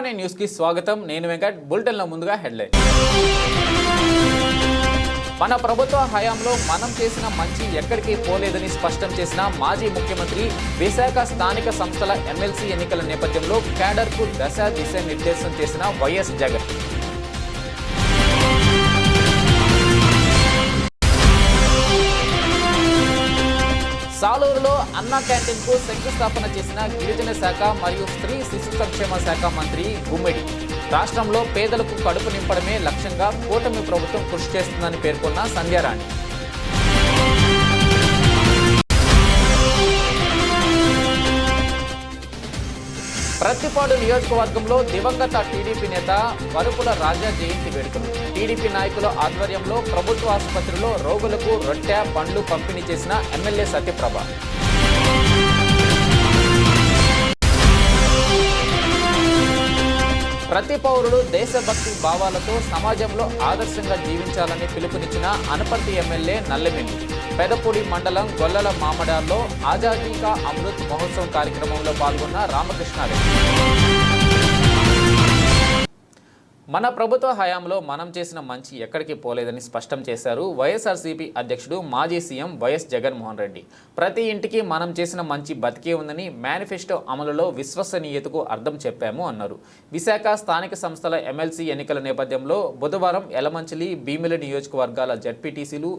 Morning news కి స్వాగతం. నేను వెంకట్. బులెటిన్ లో ముందుగా హెడ్లైన్. మన ప్రభుత్వ హయాంలో మనం చేసిన మంచి ఎక్కడికి పోలేదని స్పష్టం చేసిన మాజీ ముఖ్యమంత్రి. విశాఖ స్థానిక సంస్థల ఎమ్మెల్సీ ఎన్నికల నేపథ్యంలో క్యాడర్కు దిశ నిర్దేశం చేసిన వైఎస్ జగన్. సాలూరులో అన్నా క్యాంటీన్కు శంకుస్థాపన చేసిన గిరిజన శాఖ మరియు స్త్రీ శిశు సంక్షేమ శాఖ మంత్రి గుమ్మిడి. రాష్ట్రంలో పేదలకు కడుపు నింపడమే లక్ష్యంగా కూటమి ప్రభుత్వం కృషి చేస్తుందని పేర్కొన్న సంధ్యారాణి. ప్రత్తిపాడు నియోజకవర్గంలో దివంగత టీడీపీ నేత వరుపుల రాజా జయంతి వేడుకలు. టీడీపీ నాయకుల ఆధ్వర్యంలో ప్రభుత్వ ఆసుపత్రిలో రోగులకు రొట్టె పండ్లు పంపిణీ చేసిన ఎమ్మెల్యే సత్యప్రభ. ప్రతి పౌరుడు దేశభక్తి భావాలతో సమాజంలో ఆదర్శంగా జీవించాలని పిలుపునిచ్చిన అనపర్తి ఎమ్మెల్యే నల్లెమిల్లి. పెదపూడి మండలం గొల్లల మామడాల్లో ఆజాదీ కా అమృత్ మహోత్సవం కార్యక్రమంలో పాల్గొన్న రామకృష్ణారెడ్డి. మన ప్రభుత్వ హయాంలో మనం చేసిన మంచి ఎక్కడికి పోలేదని స్పష్టం చేశారు వైఎస్ఆర్సీపీ అధ్యక్షుడు మాజీ సీఎం వైఎస్ జగన్మోహన్ రెడ్డి. ప్రతి ఇంటికి మనం చేసిన మంచి బతికే ఉందని మేనిఫెస్టో అమలులో విశ్వసనీయతకు అర్థం చెప్పాము అన్నారు. విశాఖ స్థానిక సంస్థల ఎమ్మెల్సీ ఎన్నికల నేపథ్యంలో బుధవారం యలమంచిలి, భీమిలి నియోజకవర్గాల జడ్పీటీసీలు,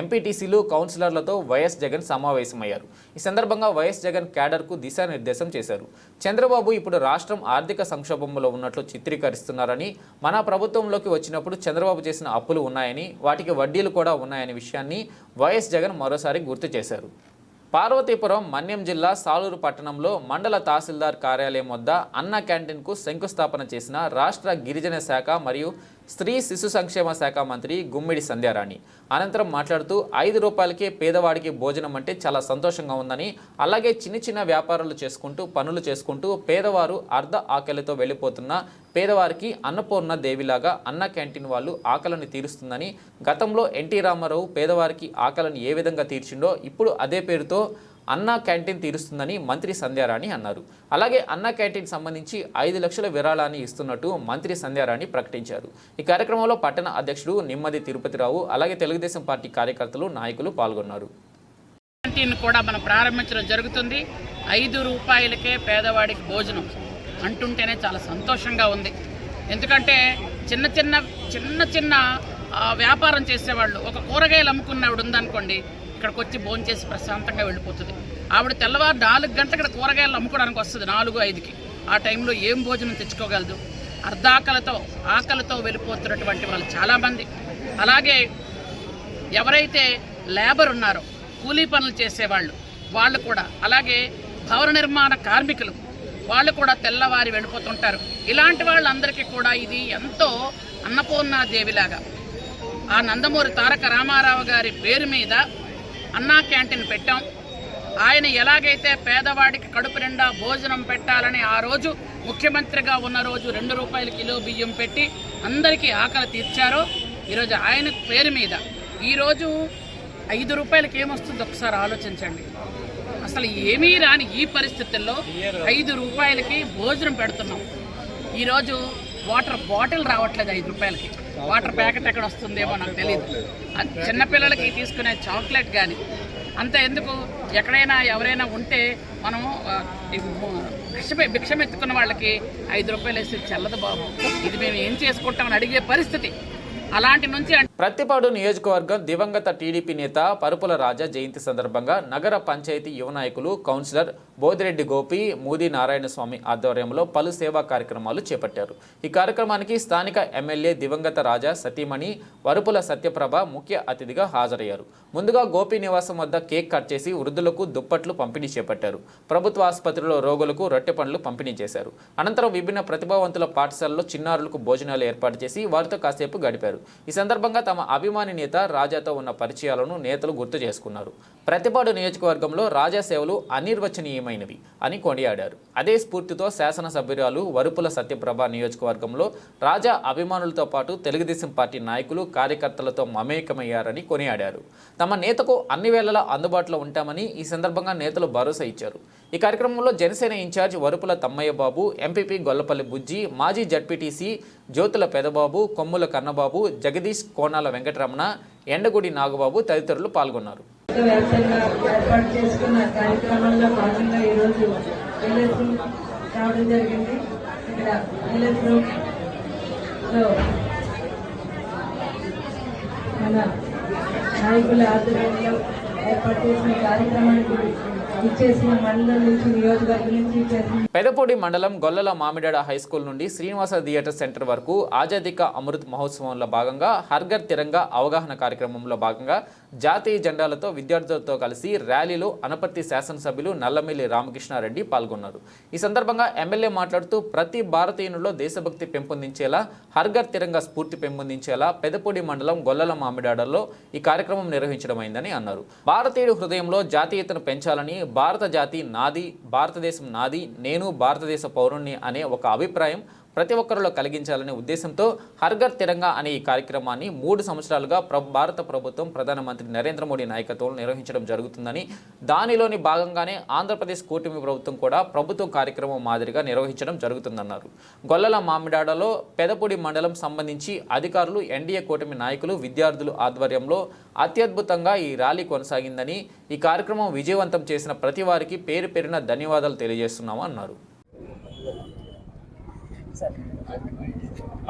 ఎంపీటీసీలు, కౌన్సిలర్లతో వైఎస్ జగన్ సమావేశమయ్యారు. ఈ సందర్భంగా వైఎస్ జగన్ క్యాడర్కు దిశానిర్దేశం చేశారు. చంద్రబాబు ఇప్పుడు రాష్ట్రం ఆర్థిక సంక్షోభంలో ఉన్నట్లు చిత్రీకరిస్తున్నారని, మన ప్రభుత్వంలోకి వచ్చినప్పుడు చంద్రబాబు చేసిన అప్పులు ఉన్నాయని, వాటికి వడ్డీలు కూడా ఉన్నాయనే విషయాన్ని వైఎస్ జగన్ మరోసారి గుర్తు చేశారు. పార్వతీపురం, మన్యం జిల్లా సాలూరు పట్టణంలో మండల తహసీల్దార్ కార్యాలయం వద్ద అన్నా క్యాంటీన్కు శంకుస్థాపన చేసిన రాష్ట్ర గిరిజన శాఖ మరియు స్త్రీ శిశు సంక్షేమ శాఖ మంత్రి గుమ్మిడి సంధ్యారాణి. అనంతరం మాట్లాడుతూ 5 రూపాయలకే పేదవాడికి భోజనం అంటే చాలా సంతోషంగా ఉందని, అలాగే చిన్న చిన్న వ్యాపారాలు చేసుకుంటూ పనులు చేసుకుంటూ పేదవారు అర్ధ ఆకలితో వెళ్ళిపోతున్న పేదవారికి అన్నపూర్ణ దేవిలాగా అన్న క్యాంటీన్ వాళ్ళు ఆకలిని తీరుస్తుందని, గతంలో ఎన్టీ రామారావు పేదవారికి ఆకలిని ఏ విధంగా తీర్చిండో ఇప్పుడు అదే పేరుతో అన్నా క్యాంటీన్ తీరుస్తుందని మంత్రి సంధ్యారాణి అన్నారు. అలాగే అన్నా క్యాంటీన్ సంబంధించి 5 లక్షల విరాళాన్ని ఇస్తున్నట్టు మంత్రి సంధ్యారాణి ప్రకటించారు. ఈ కార్యక్రమంలో పట్టణ అధ్యక్షుడు నిమ్మది తిరుపతిరావు, అలాగే తెలుగుదేశం పార్టీ కార్యకర్తలు, నాయకులు పాల్గొన్నారు. క్యాంటీన్ కూడా మనం ప్రారంభించడం జరుగుతుంది. 5 రూపాయలకే పేదవాడికి భోజనం అంటుంటేనే చాలా సంతోషంగా ఉంది. ఎందుకంటే చిన్న చిన్న వ్యాపారం చేసేవాళ్ళు, ఒక కూరగాయలు అమ్ముకున్నవాడు ఉందనుకోండి, ఇక్కడికి వచ్చి భోజనం చేసి ప్రశాంతంగా వెళ్ళిపోతుంది. ఆవిడ తెల్లవారు 4 గంటలకు ఇక్కడ కూరగాయలు అమ్ముకోవడానికి వస్తుంది, 4-5కి. ఆ టైంలో ఏం భోజనం తెచ్చుకోగలదు? ఆకలితో వెళ్ళిపోతున్నటువంటి వాళ్ళు చాలామంది. అలాగే ఎవరైతే లేబర్ ఉన్నారో, కూలీ పనులు చేసేవాళ్ళు, వాళ్ళు కూడా, అలాగే భవన నిర్మాణ కార్మికులు, వాళ్ళు కూడా తెల్లవారి వెళ్ళిపోతుంటారు. ఇలాంటి వాళ్ళందరికీ కూడా ఇది ఎంతో అన్నపూర్ణాదేవిలాగా ఆ నందమూరి తారక రామారావు గారి పేరు మీద అన్నా క్యాంటీన్ పెట్టాం. ఆయన ఎలాగైతే పేదవాడికి కడుపు నిండా భోజనం పెట్టాలని ఆ రోజు ముఖ్యమంత్రిగా ఉన్న రోజు 2 రూపాయల కిలో బియ్యం పెట్టి అందరికీ ఆకలి తీర్చారో, ఈరోజు ఆయన పేరు మీద ఈరోజు 5 రూపాయలకి ఏమొస్తుందో ఒకసారి ఆలోచించండి. అసలు ఏమీ రాని ఈ పరిస్థితుల్లో 5 రూపాయలకి భోజనం పెడుతున్నాం. ఈరోజు వాటర్ బాటిల్ రావట్లేదు 5 రూపాయలకి. వాటర్ ప్యాకెట్ ఎక్కడ వస్తుందేమో నాకు తెలియదు. చిన్నపిల్లలకి తీసుకునే చాక్లెట్ కానీ అంత ఎందుకు, ఎక్కడైనా ఎవరైనా ఉంటే మనము భిక్షం ఎత్తుకున్న వాళ్ళకి 5 రూపాయలు వేస్తే చెల్లదు బాబు, ఇది మేము ఏం చేసుకుంటామని అడిగే పరిస్థితి. అలాంటి నుంచి ప్రత్తిపాడు నియోజకవర్గం దివంగత టీడీపీ నేత పరుపుల రాజా జయంతి సందర్భంగా నగర పంచాయతీ యువ నాయకులు, కౌన్సిలర్ బోదిరెడ్డి గోపి, మూది నారాయణస్వామి ఆధ్వర్యంలో పలు సేవా కార్యక్రమాలు చేపట్టారు. ఈ కార్యక్రమానికి స్థానిక ఎమ్మెల్యే దివంగత రాజా సతీమణి వరుపుల సత్యప్రభ ముఖ్య అతిథిగా హాజరయ్యారు. ముందుగా గోపి నివాసం వద్ద కేక్ కట్ చేసి వృద్ధులకు దుప్పట్లు పంపిణీ చేపట్టారు. ప్రభుత్వ ఆసుపత్రిలో రోగులకు రొట్టె పండ్లు పంపిణీ చేశారు. అనంతరం విభిన్న ప్రతిభావంతుల పాఠశాలలో చిన్నారులకు భోజనాలు ఏర్పాటు చేసి వారితో కాసేపు గడిపారు. కొనియాడారు. ఈ సందర్భంగా తమ అభిమాని నేత రాజాతో ఉన్న పరిచయాలను నేతలు గుర్తు చేసుకున్నారు. ప్రతిపాడు నియోజకవర్గంలో రాజా సేవలు అనిర్వచనీయమైనవి అని కొనియాడారు. అదే స్ఫూర్తితో శాసనసభ్యురాలు వరుపుల సత్యప్రభ నియోజకవర్గంలో రాజా అభిమానులతో పాటు తెలుగుదేశం పార్టీ నాయకులు కార్యకర్తలతో మమేకమయ్యారని కొనియాడారు. తమ నేతకు అన్ని వేళలా అందుబాటులో ఉంటామని ఈ సందర్భంగా నేతలు భరోసా ఇచ్చారు. ఈ కార్యక్రమంలో జనసేన ఇన్ఛార్జ్ వరుపుల తమ్మయ్య బాబు, ఎంపీపీ గొల్లపల్లి బుజ్జి, మాజీ జడ్పీటీసీ జ్యోతుల పెదబాబు, కొమ్ముల కన్నబాబు, జగదీష్, కోనాల వెంకటరమణ, ఎండగుడి నాగబాబు తదితరులు పాల్గొన్నారు. వ్యాప్తంగా ఏర్పాటు చేసుకున్న కార్యక్రమంలో భాగంగా ఈరోజు విలేజ్ రావడం జరిగింది. ఇక్కడ విలేజ్ మన నాయకుల ఆధ్వర్యంలో ఏర్పాటు చేసిన కార్యక్రమానికి ఇచ్చేసిన మండలం నుంచి నియోజకవర్గం నుంచి ఇచ్చేసిన పెదపూడి మండలం గొల్లల మామిడాడ హైస్కూల్ నుండి శ్రీనివాస థియేటర్ సెంటర్ వరకు ఆజాదీ కా అమృత్ మహోత్సవంలో భాగంగా హర్ఘర్ తిరంగా అవగాహన కార్యక్రమంలో భాగంగా జాతీయ జెండాలతో విద్యార్థులతో కలిసి ర్యాలీలో అనపర్తి శాసనసభ్యులు నల్లమిల్లి రామకృష్ణారెడ్డి పాల్గొన్నారు. ఈ సందర్భంగా ఎమ్మెల్యే మాట్లాడుతూ ప్రతి భారతీయునిలో దేశభక్తి పెంపొందించేలా హర్ఘర్ తిరంగా స్ఫూర్తి పెంపొందించేలా పెదపూడి మండలం గొల్లల మామిడాడలో ఈ కార్యక్రమం నిర్వహించడమైందని అన్నారు. భారతీయుడి హృదయంలో జాతీయతను పెంచాలని, భారత జాతి నాది, భారతదేశం నాది, నేను భారతదేశ పౌరుణ్ణి అనే ఒక అభిప్రాయం ప్రతి ఒక్కరిలో కలిగించాలనే ఉద్దేశంతో హర్ఘర్ తిరంగా అనే ఈ కార్యక్రమాన్ని 3 సంవత్సరాలుగా భారత ప్రభుత్వం ప్రధానమంత్రి నరేంద్ర మోడీ నాయకత్వంలో నిర్వహించడం జరుగుతుందని, దానిలోని భాగంగానే ఆంధ్రప్రదేశ్ కూటమి ప్రభుత్వం కూడా ప్రభుత్వ కార్యక్రమం మాదిరిగా నిర్వహించడం జరుగుతుందన్నారు. గొల్లల మామిడాడలో పెదపూడి మండలం సంబంధించి అధికారులు, ఎన్డీఏ కూటమి నాయకులు, విద్యార్థులు ఆధ్వర్యంలో అత్యద్భుతంగా ఈ ర్యాలీ కొనసాగిందని, ఈ కార్యక్రమం విజయవంతం చేసిన ప్రతి వారికి పేరు పేరున ధన్యవాదాలు తెలియజేస్తున్నాము అన్నారు.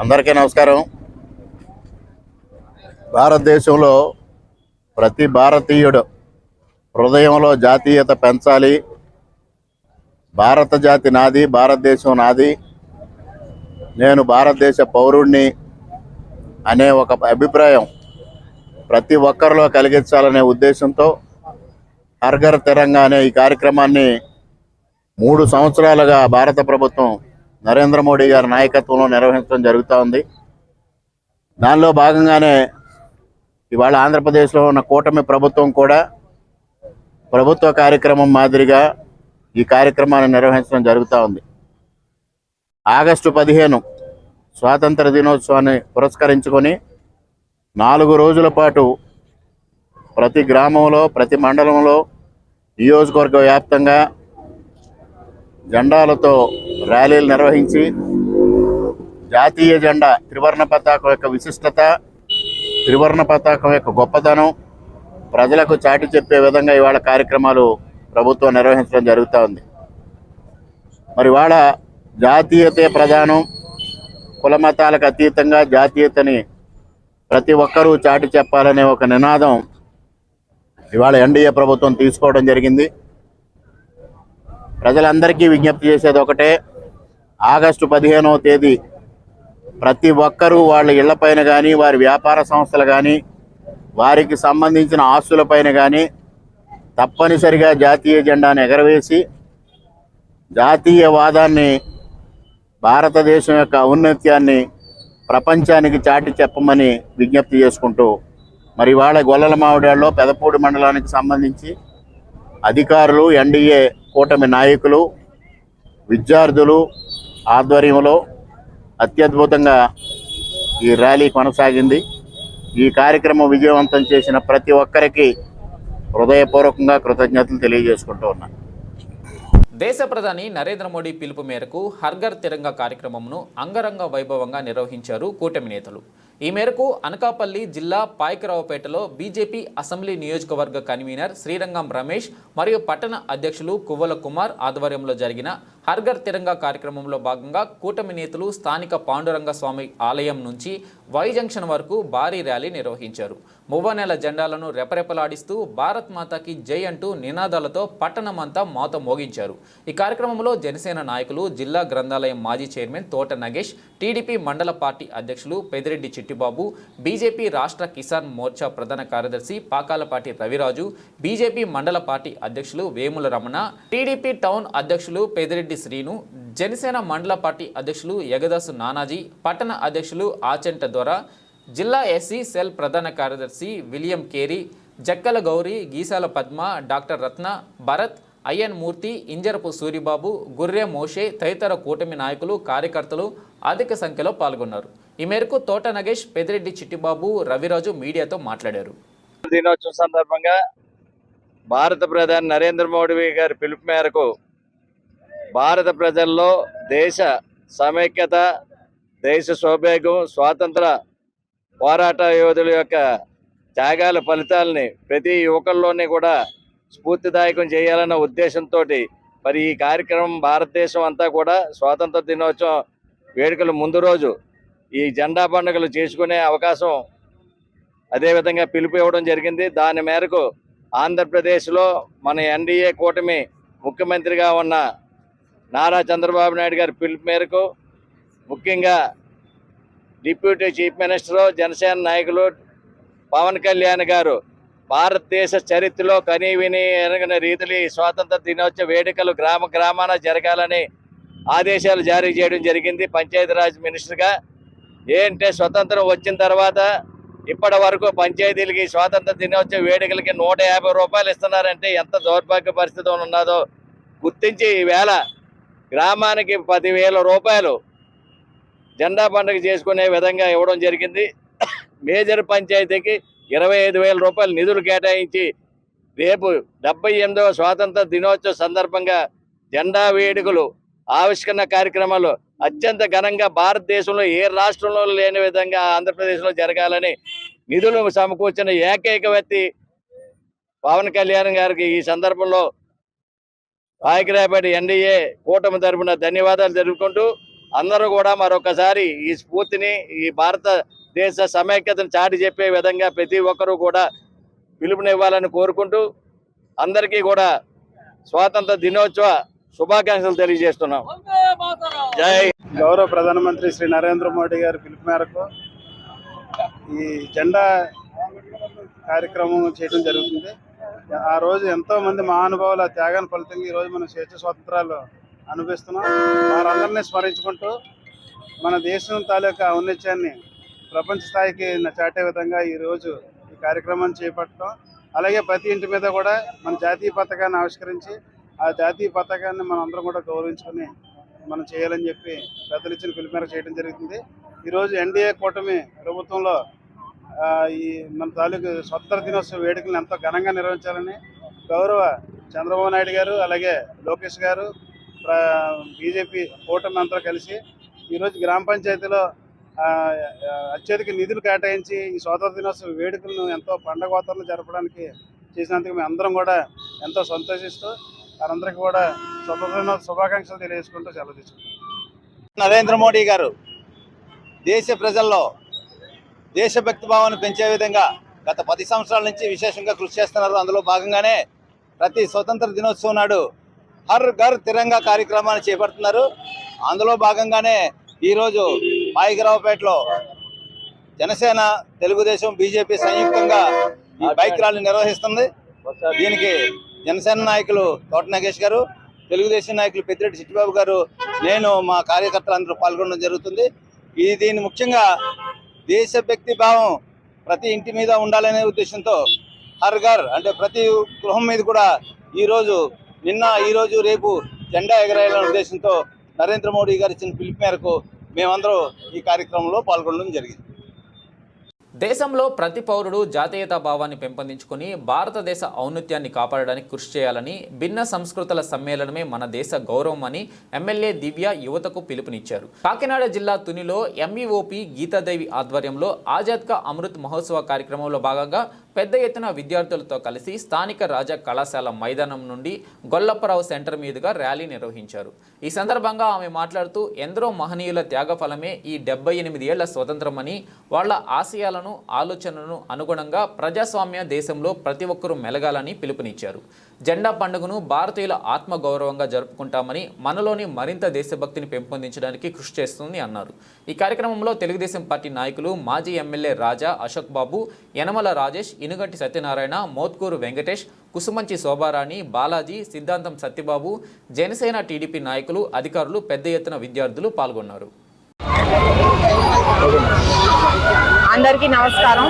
అందరికీ నమస్కారం. భారతదేశంలో ప్రతి భారతీయుడు హృదయంలో జాతీయత పెంచాలి, భారత జాతి నాది, భారతదేశం నాది, నేను భారతదేశ పౌరుణ్ణి అనే ఒక అభిప్రాయం ప్రతి ఒక్కరిలో కలిగించాలనే ఉద్దేశంతో హర్ఘర్ తిరంగా అనే ఈ కార్యక్రమాన్ని 3 సంవత్సరాలుగా భారత ప్రభుత్వం నరేంద్ర మోడీ గారి నాయకత్వంలో నిర్వహించడం జరుగుతూ ఉంది. దానిలో భాగంగానే ఇవాళ ఆంధ్రప్రదేశ్లో ఉన్న కూటమి ప్రభుత్వం కూడా ప్రభుత్వ కార్యక్రమం మాదిరిగా ఈ కార్యక్రమాన్ని నిర్వహించడం జరుగుతూ ఉంది. ఆగస్టు 15 స్వాతంత్ర దినోత్సవాన్ని పురస్కరించుకొని 4 రోజుల పాటు ప్రతి గ్రామంలో, ప్రతి మండలంలో, నియోజకవర్గ వ్యాప్తంగా జెండాలతో ర్యాలీలు నిర్వహించి జాతీయ జెండా త్రివర్ణ పతాకం యొక్క విశిష్టత, త్రివర్ణ పతాకం యొక్క గొప్పతనం ప్రజలకు చాటి చెప్పే విధంగా ఇవాళ కార్యక్రమాలు ప్రభుత్వం నిర్వహించడం జరుగుతూ ఉంది. మరి ఇవాళ జాతీయతే ప్రధానం, కులమతాలకు అతీతంగా జాతీయతని ప్రతి ఒక్కరూ చాటి చెప్పాలనే ఒక నినాదం ఇవాళ ఎన్డీఏ ప్రభుత్వం తీసుకోవడం జరిగింది. ప్రజలందరికీ విజ్ఞప్తి చేసేది ఒకటే, ఆగస్టు 15వ తేదీ ప్రతి ఒక్కరూ వాళ్ళ ఇళ్లపైన కానీ, వారి వ్యాపార సంస్థలు కానీ, వారికి సంబంధించిన ఆస్తులపైన కానీ తప్పనిసరిగా జాతీయ జెండాను ఎగరవేసి జాతీయవాదాన్ని, భారతదేశం యొక్క ఔన్నత్యాన్ని ప్రపంచానికి చాటి చెప్పమని విజ్ఞప్తి చేసుకుంటూ మరి ఇవాళ గొల్లల మామిడాడలో పెదపూడి మండలానికి సంబంధించి అధికారులు, ఎన్డీఏ కూటమి నాయకులు, విద్యార్థులు ఆధ్వర్యంలో అత్యద్భుతంగా ఈ ర్యాలీ కొనసాగింది. ఈ కార్యక్రమం విజయవంతం చేసిన ప్రతి ఒక్కరికి హృదయపూర్వకంగా కృతజ్ఞతలు తెలియజేసుకుంటూ ఉన్నాను. దేశ ప్రధాని నరేంద్ర మోడీ పిలుపు మేరకు హర్ఘర్ తిరంగా కార్యక్రమంను అంగరంగ వైభవంగా నిర్వహించారు కూటమి నేతలు. ఈ మేరకు అనకాపల్లి జిల్లా పాయకరావుపేటలో బీజేపీ అసెంబ్లీ నియోజకవర్గ కన్వీనర్ శ్రీరంగం రమేష్ మరియు పట్టణ అధ్యక్షులు కువ్వల కుమార్ ఆధ్వర్యంలో జరిగిన హర్ఘర్ తిరంగా కార్యక్రమంలో భాగంగా కూటమి నేతలు స్థానిక పాండురంగ స్వామి ఆలయం నుంచి వై జంక్షన్ వరకు భారీ ర్యాలీ నిర్వహించారు. మువ్వనెల జెండాలను రెపరెపలాడిస్తూ భారత్ మాతాకి జై అంటూ నినాదాలతో పట్టణమంతా మోత మోగించారు. ఈ కార్యక్రమంలో జనసేన నాయకులు, జిల్లా గ్రంథాలయం మాజీ చైర్మన్ తోట నగేష్, టీడీపీ మండల పార్టీ అధ్యక్షులు పెదిరెడ్డి చిట్టిబాబు, బీజేపీ రాష్ట్ర కిసాన్ మోర్చా ప్రధాన కార్యదర్శి పాకాలపాటి రవిరాజు, బీజేపీ మండల పార్టీ అధ్యక్షులు వేముల రమణ, టీడీపీ టౌన్ అధ్యక్షులు పెదిరెడ్డి శ్రీను, జనసేన మండల పార్టీ అధ్యక్షులు యగదాసు నానాజీ, పట్టణ అధ్యక్షులు ఆచెంట దొర, జిల్లా ఎస్సీ సెల్ ప్రధాన కార్యదర్శి William Carey, Jakkala Gauri, Geesala Padma, doctor Ratna, Bharat, Ayyan Murthy, Injarapu Suribabu, Gurre Moshe తదితర కూటమి నాయకులు, కార్యకర్తలు అధిక సంఖ్యలో పాల్గొన్నారు. ఈ మేరకు తోట నగేష్, పెద్దిరెడ్డి చిట్టిబాబు, రవిరాజు మీడియాతో మాట్లాడారు. దినోత్సవం సందర్భంగా భారత ప్రధాని నరేంద్ర మోడీ గారి పిలుపు మేరకు భారత ప్రజల్లో దేశ సమైక్యత, దేశ సౌభాగ్యం, స్వాతంత్ర పోరాట యోధుల యొక్క త్యాగాల ఫలితాలని ప్రతి యువకుల్లోనే కూడా స్ఫూర్తిదాయకం చేయాలన్న ఉద్దేశంతో మరి ఈ కార్యక్రమం భారతదేశం అంతా కూడా స్వాతంత్ర దినోత్సవం వేడుకల ముందు రోజు ఈ జెండా పండుగలు చేసుకునే అవకాశం అదేవిధంగా పిలుపు ఇవ్వడం జరిగింది. దాని మేరకు ఆంధ్రప్రదేశ్లో మన ఎన్డీఏ కూటమి ముఖ్యమంత్రిగా ఉన్న నారా చంద్రబాబు నాయుడు గారి పిలుపు మేరకు ముఖ్యంగా డిప్యూటీ చీఫ్ మినిస్టర్, జనసేన నాయకులు పవన్ కళ్యాణ్ గారు భారతదేశ చరిత్రలో కనీవిని ఎరగని రీతిలో ఈ స్వాతంత్ర దినోత్సవ వేడుకలు గ్రామాన జరగాలని ఆదేశాలు జారీ చేయడం జరిగింది. పంచాయతీరాజ్ మినిస్టర్గా ఏంటంటే స్వతంత్రం వచ్చిన తర్వాత ఇప్పటి వరకు పంచాయతీలకి స్వాతంత్ర దినోత్సవ వేడుకలకి 150 రూపాయలు ఇస్తున్నారంటే ఎంత దౌర్భాగ్య పరిస్థితి ఉన్నదో గుర్తించి ఈవేళ గ్రామానికి 10,000 రూపాయలు జెండా పండుగ చేసుకునే విధంగా ఇవ్వడం జరిగింది. మేజర్ పంచాయతీకి 25,000 రూపాయలు నిధులు కేటాయించి రేపు 78వ స్వాతంత్ర దినోత్సవ సందర్భంగా జెండా వేడుకలు, ఆవిష్కరణ కార్యక్రమాలు అత్యంత ఘనంగా భారతదేశంలో ఏ రాష్ట్రంలో లేని విధంగా ఆంధ్రప్రదేశ్లో జరగాలని నిధులు సమకూర్చిన ఏకైక వ్యక్తి పవన్ కళ్యాణ్ గారికి ఈ సందర్భంలో రాయకరాపేట ఎన్డీఏ కూటమి తరపున ధన్యవాదాలు తెలుపుకుంటూ అందరూ కూడా మరొకసారి ఈ స్ఫూర్తిని, ఈ భారతదేశ సమైక్యతను చాటి చెప్పే విధంగా ప్రతి ఒక్కరూ కూడా పిలుపునివ్వాలని కోరుకుంటూ అందరికీ కూడా స్వాతంత్ర దినోత్సవ శుభాకాంక్షలు తెలియజేస్తున్నాం. జై. గౌరవ ప్రధానమంత్రి శ్రీ నరేంద్ర మోడీ గారి పిలుపు మేరకు ఈ జెండా కార్యక్రమం చేయడం జరుగుతుంది. ఆ రోజు ఎంతో మంది మహానుభావుల త్యాగాన్ని ఫలితంగా ఈరోజు మనం స్వేచ్ఛ స్వాతంత్రాలు అనుభవిస్తున్నాం. వారందరినీ స్మరించుకుంటూ మన దేశం తాలూకా ఔన్నత్యాన్ని ప్రపంచ స్థాయికి చాటే విధంగా ఈరోజు ఈ కార్యక్రమాన్ని చేపట్టడం, అలాగే ప్రతి ఇంటి మీద కూడా మన జాతీయ పతాకాన్ని ఆవిష్కరించి ఆ జాతీయ పతాకాన్ని మనం అందరం కూడా గౌరవించుకొని మనం చేయాలని చెప్పి పెద్దలు ఇచ్చిన పిలుపు మేరకు చేయడం జరుగుతుంది. ఈరోజు ఎన్డీఏ కూటమి ప్రభుత్వంలో ఈ మన తాలూకు స్వతంత్ర దినోత్సవ వేడుకలను ఎంతో ఘనంగా నిర్వహించాలని గౌరవ చంద్రబాబు నాయుడు గారు, అలాగే లోకేష్ గారు, బీజేపీ కూటమి అంతా కలిసి ఈరోజు గ్రామ పంచాయతీలో అత్యధిక నిధులు కేటాయించి ఈ స్వాతంత్ర దినోత్సవ వేడుకలను ఎంతో పండగ వాతావరణంలో జరపడానికి చేసినందుకు మేము అందరం కూడా ఎంతో సంతోషిస్తూ వారందరికీ కూడా స్వతంత్ర దినోత్సవ శుభాకాంక్షలు తెలియజేసుకుంటూ సెలవు తీసుకుంటాం. నరేంద్ర మోడీ గారు దేశ ప్రజల్లో దేశభక్తి భావాన్ని పెంచే విధంగా గత 10 సంవత్సరాల నుంచి విశేషంగా కృషి చేస్తున్నారు. అందులో భాగంగానే ప్రతి స్వతంత్ర దినోత్సవం నాడు హర్ ఘర్ తిరంగా కార్యక్రమాన్ని చేపడుతున్నారు. అందులో భాగంగానే ఈరోజు పాయిగరావుపేటలో జనసేన, తెలుగుదేశం, బీజేపీ సంయుక్తంగా ఈ బైక్ ర్యాలీ నిర్వహిస్తుంది. దీనికి జనసేన నాయకులు తోట నగేష్ గారు, తెలుగుదేశం నాయకులు పెద్దిరెడ్డి చిట్టిబాబు గారు, నేను, మా కార్యకర్తలు అందరూ పాల్గొనడం జరుగుతుంది. దీని ముఖ్యంగా దేశభక్తి భావం ప్రతి ఇంటి మీద ఉండాలనే ఉద్దేశంతో హర్ ఘర్ అంటే ప్రతి గృహం మీద కూడా ఈరోజు రేపు జెండా ఎగరేయాలనే ఉద్దేశంతో నరేంద్ర మోడీ గారు ఇచ్చిన పిలుపు మేరకు మేమందరూ ఈ కార్యక్రమంలో పాల్గొనడం జరిగింది. దేశంలో ప్రతి పౌరుడు జాతీయతా భావాన్ని పెంపొందించుకుని భారతదేశ ఔన్నత్యాన్ని కాపాడడానికి కృషి చేయాలని భిన్న సంస్కృతుల సమ్మేళనమే మన దేశ గౌరవం అని ఎమ్మెల్యే దివ్య యువతకు పిలుపునిచ్చారు. కాకినాడ జిల్లా తునిలో ఎంఈఓపి గీతాదేవి ఆధ్వర్యంలో ఆజాద్ కా అమృత్ మహోత్సవ కార్యక్రమంలో భాగంగా పెద్ద ఎత్తున విద్యార్థులతో కలిసి స్థానిక రాజా కళాశాల మైదానం నుండి గొల్లప్పరావు సెంటర్ మీదుగా ర్యాలీ నిర్వహించారు. ఈ సందర్భంగా ఆమె మాట్లాడుతూ ఎందరో మహనీయుల త్యాగఫలమే ఈ 78 ఏళ్ల స్వతంత్రమని, వాళ్ల ఆశయాలను, ఆలోచనలను అనుగుణంగా ప్రజాస్వామ్య దేశంలో ప్రతి ఒక్కరూ మెలగాలని పిలుపునిచ్చారు. జెండా పండుగను భారతీయుల ఆత్మగౌరవంగా జరుపుకుంటామని, మనలోని మరింత దేశభక్తిని పెంపొందించడానికి కృషి చేస్తుంది అన్నారు. ఈ కార్యక్రమంలో తెలుగుదేశం పార్టీ నాయకులు మాజీ ఎమ్మెల్యే రాజా, అశోక్ బాబు, యనమల రాజేష్, ఇనుగంటి సత్యనారాయణ, మోత్కూరు వెంకటేష్, కుసుమంచి శోభారాణి, బాలాజీ, సిద్ధాంతం సత్యబాబు, జనసేన టీడీపీ నాయకులు, అధికారులు, పెద్ద ఎత్తున విద్యార్థులు పాల్గొన్నారు. అందరికీ నమస్కారం.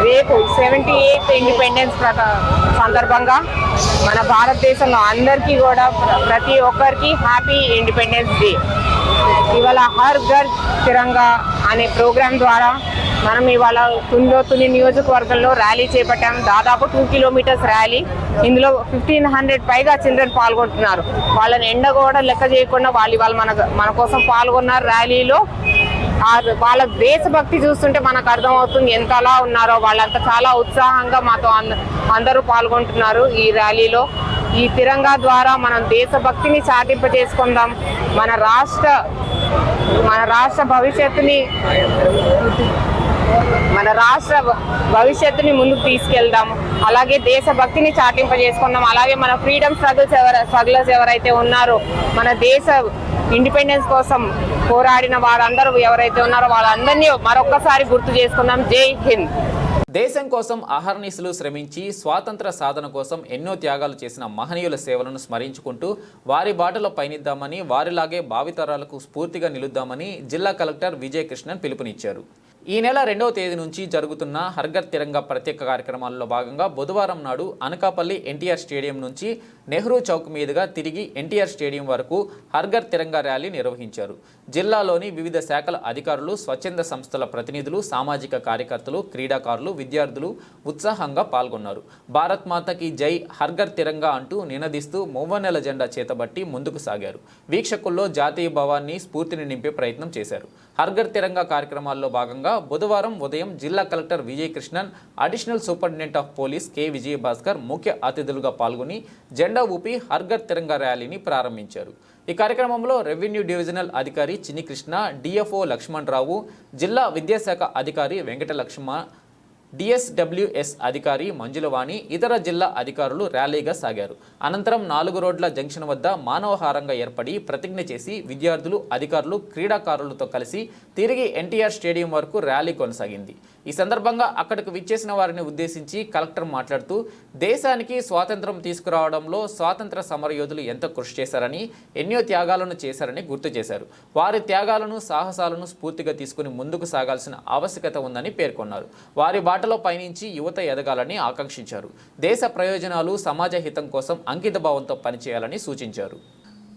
రేపు 78th ఇండిపెండెన్స్ సందర్భంగా మన భారతదేశంలో అందరికీ కూడా ప్రతి ఒక్కరికి హ్యాపీ ఇండిపెండెన్స్ డే. ఇవాళ హర్ ఘర్ తిరంగా అనే ప్రోగ్రాం ద్వారా మనం ఇవాళ తుని నియోజకవర్గంలో ర్యాలీ చేపట్టాము. దాదాపు 2 కిలోమీటర్స్ ర్యాలీ. ఇందులో 1500 పైగా చిల్డ్రన్ పాల్గొంటున్నారు. వాళ్ళని ఎండ కూడా లెక్క చేయకుండా వాళ్ళు మన కోసం పాల్గొన్నారు ర్యాలీలో. వాళ్ళ దేశభక్తి చూస్తుంటే మనకు అర్థమవుతుంది ఎంతలా ఉన్నారో. వాళ్ళంతా చాలా ఉత్సాహంగా మాతో అందరూ పాల్గొంటున్నారు ఈ ర్యాలీలో. ఈ తిరంగా ద్వారా మనం దేశభక్తిని చాటింపజేసుకుందాం. మన రాష్ట్ర భవిష్యత్తుని ముందుకు తీసుకెళ్దాం. అలాగే దేశభక్తిని చాటింపజేసుకుందాం. అలాగే మన ఫ్రీడమ్ స్ట్రగులర్స్ ఎవరైతే ఉన్నారో, మన దేశ ఇండిపెండెన్స్ కోసం పోరాడిన వారందరూ ఎవరైతే ఉన్నారో వాళ్ళందరినీ మరొక్కసారి గుర్తు చేసుకుందాం. జై హింద్. దేశం కోసం అహర్నిశలు శ్రమించి స్వాతంత్ర సాధన కోసం ఎన్నో త్యాగాలు చేసిన మహనీయుల సేవలను స్మరించుకుంటూ వారి బాటలో పయనిద్దామని, వారిలాగే భావితరాలకు స్ఫూర్తిగా నిలుద్దామని జిల్లా కలెక్టర్ విజయ్ కృష్ణన్ పిలుపునిచ్చారు. ఈ నెల 2వ తేదీ నుంచి జరుగుతున్న హర్ ఘర్ తిరంగా ప్రత్యేక కార్యక్రమాల్లో భాగంగా బుధవారం నాడు అనకాపల్లి ఎన్టీఆర్ స్టేడియం నుంచి నెహ్రూ చౌక్ మీదుగా తిరిగి ఎన్టీఆర్ స్టేడియం వరకు హర్ ఘర్ తిరంగా ర్యాలీ నిర్వహించారు. జిల్లాలోని వివిధ శాఖల అధికారులు, స్వచ్ఛంద సంస్థల ప్రతినిధులు, సామాజిక కార్యకర్తలు, క్రీడాకారులు, విద్యార్థులు ఉత్సాహంగా పాల్గొన్నారు. భారత్ మాతకి జై, హర్ ఘర్ తిరంగా అంటూ నినదిస్తూ మూవన్నెల జెండా చేతబట్టి ముందుకు సాగారు. వీక్షకుల్లో జాతీయ భావాన్ని, స్ఫూర్తిని నింపే ప్రయత్నం చేశారు. హర్ ఘర్ తిరంగా కార్యక్రమాల్లో భాగంగా బుధవారం ఉదయం జిల్లా collector Vijay Krishnan, additional superintendent of police K Vijayabhaskar ముఖ్య అతిథులుగా పాల్గొని జెండా ఊపి హర్ ఘర్ తిరంగా ర్యాలీని ప్రారంభించారు. ఈ కార్యక్రమంలో రెవెన్యూ డివిజనల్ అధికారి చిన్ని కృష్ణ, డిఎఫ్ఓ లక్ష్మణ్ రావు, జిల్లా విద్యాశాఖ అధికారి వెంకటలక్ష్మ, డిఎస్డబ్ల్యూఎస్ అధికారి మంజులవాణి, ఇతర జిల్లా అధికారులు ర్యాలీగా సాగారు. అనంతరం 4 రోడ్ల జంక్షన్ వద్ద మానవహారంగా ఏర్పడి ప్రతిజ్ఞ చేసి విద్యార్థులు, అధికారులు, క్రీడాకారులతో కలిసి తిరిగి ఎన్టీఆర్ స్టేడియం వరకు ర్యాలీ కొనసాగింది. ఈ సందర్భంగా అక్కడికి విచ్చేసిన వారిని ఉద్దేశించి కలెక్టర్ మాట్లాడుతూ దేశానికి స్వాతంత్రం తీసుకురావడంలో స్వాతంత్ర సమరయోధులు ఎంతో కృషి చేశారని, ఎన్నో త్యాగాలను చేశారని గుర్తు చేశారు. వారి త్యాగాలను, సాహసాలను స్ఫూర్తిగా తీసుకుని ముందుకు సాగాల్సిన ఆవశ్యకత ఉందని పేర్కొన్నారు. వారి బాటలో పయనించి యువత ఎదగాలని ఆకాంక్షించారు. దేశ ప్రయోజనాలు, సమాజ హితం కోసం అంకితభావంతో పనిచేయాలని సూచించారు.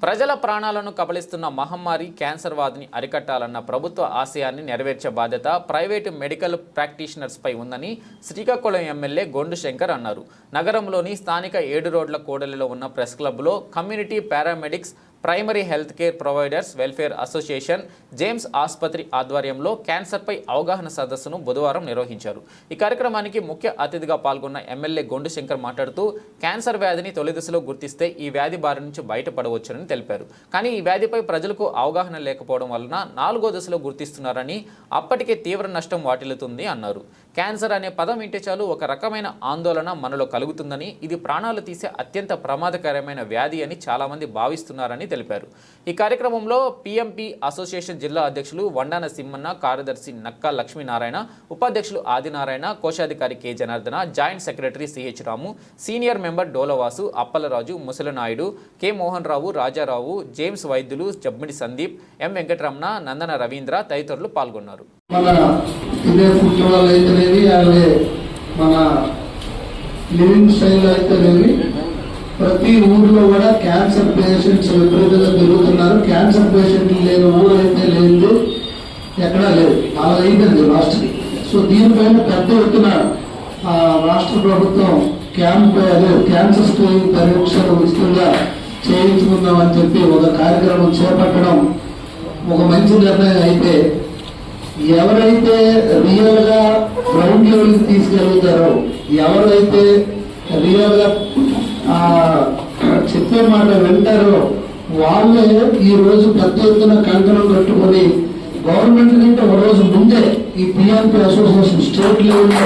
ప్రజల ప్రాణాలను కబళిస్తున్న మహమ్మారి క్యాన్సర్ వ్యాధిని అరికట్టాలన్న ప్రభుత్వ ఆశయాన్ని నెరవేర్చే బాధ్యత ప్రైవేటు మెడికల్ ప్రాక్టీషనర్స్పై ఉందని శ్రీకాకుళం ఎమ్మెల్యే గొండు శంకర్ అన్నారు. నగరంలోని స్థానిక 7 రోడ్ల కూడలిలో ఉన్న ప్రెస్ క్లబ్లో community paramedics, primary health care providers welfare association, James ఆసుపత్రి ఆధ్వర్యంలో క్యాన్సర్పై అవగాహన సదస్సును బుధవారం నిర్వహించారు. ఈ కార్యక్రమానికి ముఖ్య అతిథిగా పాల్గొన్న ఎమ్మెల్యే గొండు శంకర్ మాట్లాడుతూ క్యాన్సర్ వ్యాధిని తొలి దశలో గుర్తిస్తే ఈ వ్యాధి బారి నుంచి బయటపడవచ్చునని తెలిపారు. కానీ ఈ వ్యాధిపై ప్రజలకు అవగాహన లేకపోవడం వలన 4వ దశలో గుర్తిస్తున్నారని, అప్పటికే తీవ్ర నష్టం వాటిల్లుతుంది అన్నారు. క్యాన్సర్ అనే పదం వింటే చాలు ఒక రకమైన ఆందోళన మనలో కలుగుతుందని, ఇది ప్రాణాలు తీసే అత్యంత ప్రమాదకరమైన వ్యాధి అని చాలామంది భావిస్తున్నారని తెలిపారు. ఈ కార్యక్రమంలో పిఎంపి అసోసియేషన్ జిల్లా అధ్యక్షులు వండాన సింహన్న, కార్యదర్శి నక్కా లక్ష్మీనారాయణ, ఉపాధ్యక్షులు ఆదినారాయణ, కోశాధికారి K Janardhana, joint secretary CH Ramu, senior member Dolavasu, Appalaraju, Musalanaidu, K Mohan Rao, Rajarao, James వైద్యులు, జబ్బిడి సందీప్, ఎం వెంకటరమణ, నందన రవీంద్ర తదితరులు పాల్గొన్నారు. మన ఇదే ఫుడ్ వల్ల అయితేనేవి, అలాగే మన లివింగ్ స్టైల్ అయితేనేవి, ప్రతి ఊర్లో కూడా క్యాన్సర్ పేషెంట్స్ విపరీతంగా పెరుగుతున్నారు. క్యాన్సర్ పేషెంట్లు లేని ఊరు అయితే లేదు, ఎక్కడా లేదు. అలా అయిపోయింది రాష్ట్రం. సో దీనిపైన పెద్ద ఎత్తున రాష్ట్ర ప్రభుత్వం క్యాన్సర్ స్క్రీనింగ్ పరీక్షలు ఉచితంగా చేయించుకుందామని చెప్పి ఒక కార్యక్రమం చేపట్టడం ఒక మంచి నిర్ణయం. అయితే ఎవరైతే రియల్ గా గ్రౌండ్ లెవెల్కి తీసుకెళ్తారో, ఎవరైతే రియల్ గా చెప్పే మాట వింటారో వాళ్ళే ఈ రోజు పెద్ద ఎత్తున కంకణం కట్టుకొని గవర్నమెంట్ కంటే ఒక రోజు ముందే ఈ పిఎంపి అసోసియేషన్ స్టేట్ లెవెల్లో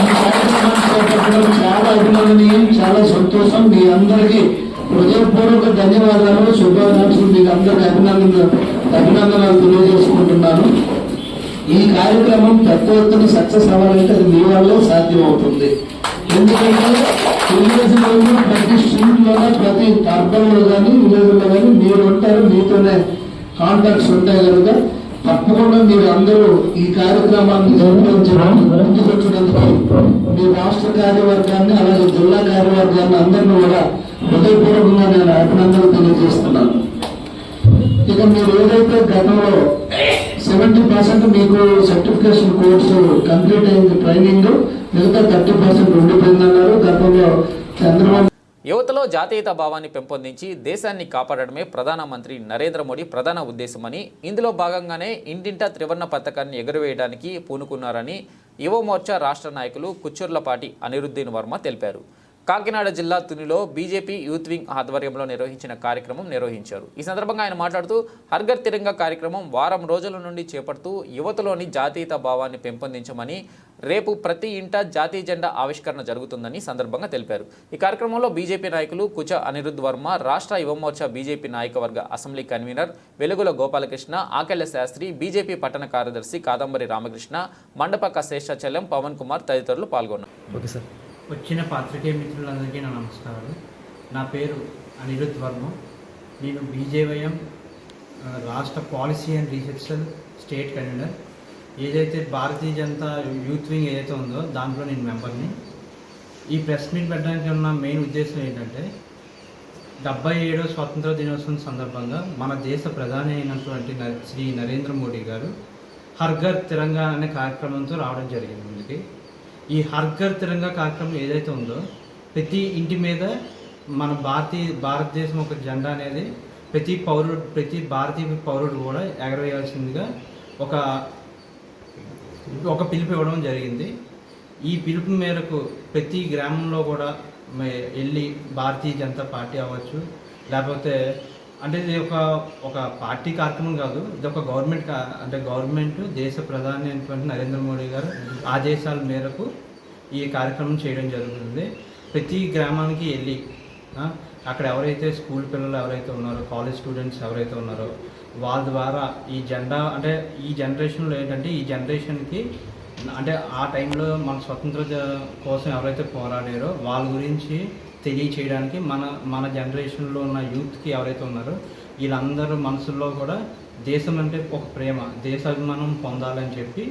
ఈ కార్యక్రమాన్ని చేపట్టడం చాలా అభినందనీయం, చాలా సంతోషం. మీ అందరికీ హృదయపూర్వక ధన్యవాదాలు, శుభాకాంక్షలు. మీకు అందరికీ అభినందనలు తెలియజేసుకుంటున్నాను. ఈ కార్యక్రమం పెద్ద ఎత్తున సక్సెస్ అవ్వాలంటే అది మీ వల్లే సాధ్యమవుతుంది. ఎందుకంటే తెలుగుదేశంలో ప్రతి స్ట్రీట్లోనే, ప్రతి అర్బన్లో కానీ విలేజ్లో కానీ మీరు ఉంటారు, మీతోనే కాంటాక్ట్స్ ఉంటాయి కనుక తప్పకుండా మీరు అందరూ ఈ కార్యక్రమాన్ని జరిపించడం ముందుకొచ్చినందుకు మీ రాష్ట్ర కార్యవర్గాన్ని అలాగే జిల్లా కార్యవర్గాన్ని అందరినీ కూడా హృదయపూర్వకంగా నేను అభినందనలు తెలియజేస్తున్నాను. ఇక మీరు ఏదైతే గతంలో 70% మీకు సర్టిఫికేషన్ కోర్సు కంప్లీట్ అయింది ట్రైనింగ్, మిగతా 30% ఉండిపోయిందన్నారు. గతంలో చంద్రబాబు యువతలో జాతీయత భావాన్ని పెంపొందించి దేశాన్ని కాపాడడమే ప్రధానమంత్రి నరేంద్ర మోడీ ప్రధాన ఉద్దేశమని, ఇందులో భాగంగానే ఇంటింటా త్రివర్ణ పతాకాన్ని ఎగురవేయడానికి పూనుకున్నారని యువ మోర్చా రాష్ట్ర నాయకులు కుచ్చర్లపాటి అనిరుద్దీన్ వర్మ తెలిపారు. కాకినాడ జిల్లా తునిలో బీజేపీ యూత్ వింగ్ ఆధ్వర్యంలో నిర్వహించిన కార్యక్రమం నిర్వహించారు. ఈ సందర్భంగా ఆయన మాట్లాడుతూ హర్ఘర్ తిరంగా కార్యక్రమం వారం రోజుల నుండి చేపడుతూ యువతలోని జాతీయత భావాన్ని పెంపొందించమని, రేపు ప్రతి ఇంట జాతీయ జెండా ఆవిష్కరణ జరుగుతుందని సందర్భంగా తెలిపారు. ఈ కార్యక్రమంలో బీజేపీ నాయకులు కుచ అనిరుద్ వర్మ, రాష్ట్ర యువమోర్చా బీజేపీ నాయకవర్గ అసెంబ్లీ కన్వీనర్ వెలుగుల గోపాలకృష్ణ, ఆకెళ్ల శాస్త్రి, బీజేపీ పట్టణ కార్యదర్శి కాదంబరి రామకృష్ణ, మండపక శేషాచలం, పవన్ కుమార్ తదితరులు పాల్గొన్నారు. Okay sir. వచ్చిన పాత్రికేయ మిత్రులందరికీ నా నమస్కారాలు. నా పేరు అనిరుద్ వర్మ. నేను బీజేవైఎం రాష్ట్ర policy and research state convener. ఏదైతే భారతీయ జనతా యూత్ వింగ్ ఏదైతే ఉందో దాంట్లో నేను మెంబర్ని. ఈ ప్రెస్ మీట్ పెట్టడానికి ఉన్న మెయిన్ ఉద్దేశం ఏంటంటే 77వ స్వాతంత్ర దినోత్సవం సందర్భంగా మన దేశ ప్రధాని అయినటువంటి శ్రీ నరేంద్ర మోడీ గారు హర్ఘర్ తిరంగా అనే కార్యక్రమంతో రావడం జరిగింది ముందుకి. ఈ హర్ఘర్ తిరంగా కార్యక్రమం ఏదైతే ఉందో ప్రతి ఇంటి మీద మన భారతదేశం ఒక జెండా అనేది ప్రతి భారతీయ పౌరుడు కూడా ఎగరవేయాల్సిందిగా ఒక పిలుపు ఇవ్వడం జరిగింది. ఈ పిలుపు మేరకు ప్రతి గ్రామంలో కూడా వెళ్ళి భారతీయ జనతా పార్టీ అవ్వచ్చు, లేకపోతే అంటే ఇది ఒక పార్టీ కార్యక్రమం కాదు, ఇది ఒక గవర్నమెంట్ దేశ ప్రధాని అయినటువంటి నరేంద్ర మోడీ గారు ఆదేశాల మేరకు ఈ కార్యక్రమం చేయడం జరుగుతుంది. ప్రతి గ్రామానికి వెళ్ళి అక్కడ ఎవరైతే స్కూల్ పిల్లలు ఎవరైతే ఉన్నారో, కాలేజ్ స్టూడెంట్స్ ఎవరైతే ఉన్నారో వాళ్ళ ద్వారా ఈ జెండా అంటే ఈ జనరేషన్లో ఏంటంటే ఈ జనరేషన్కి అంటే ఆ టైంలో మన స్వతంత్ర కోసం ఎవరైతే పోరాడారో వాళ్ళ గురించి తెలియచేయడానికి మన జనరేషన్లో ఉన్న యూత్కి ఎవరైతే ఉన్నారో వీళ్ళందరూ మనసుల్లో కూడా దేశం అంటే ఒక ప్రేమ, దేశాభిమానం పొందాలని చెప్పి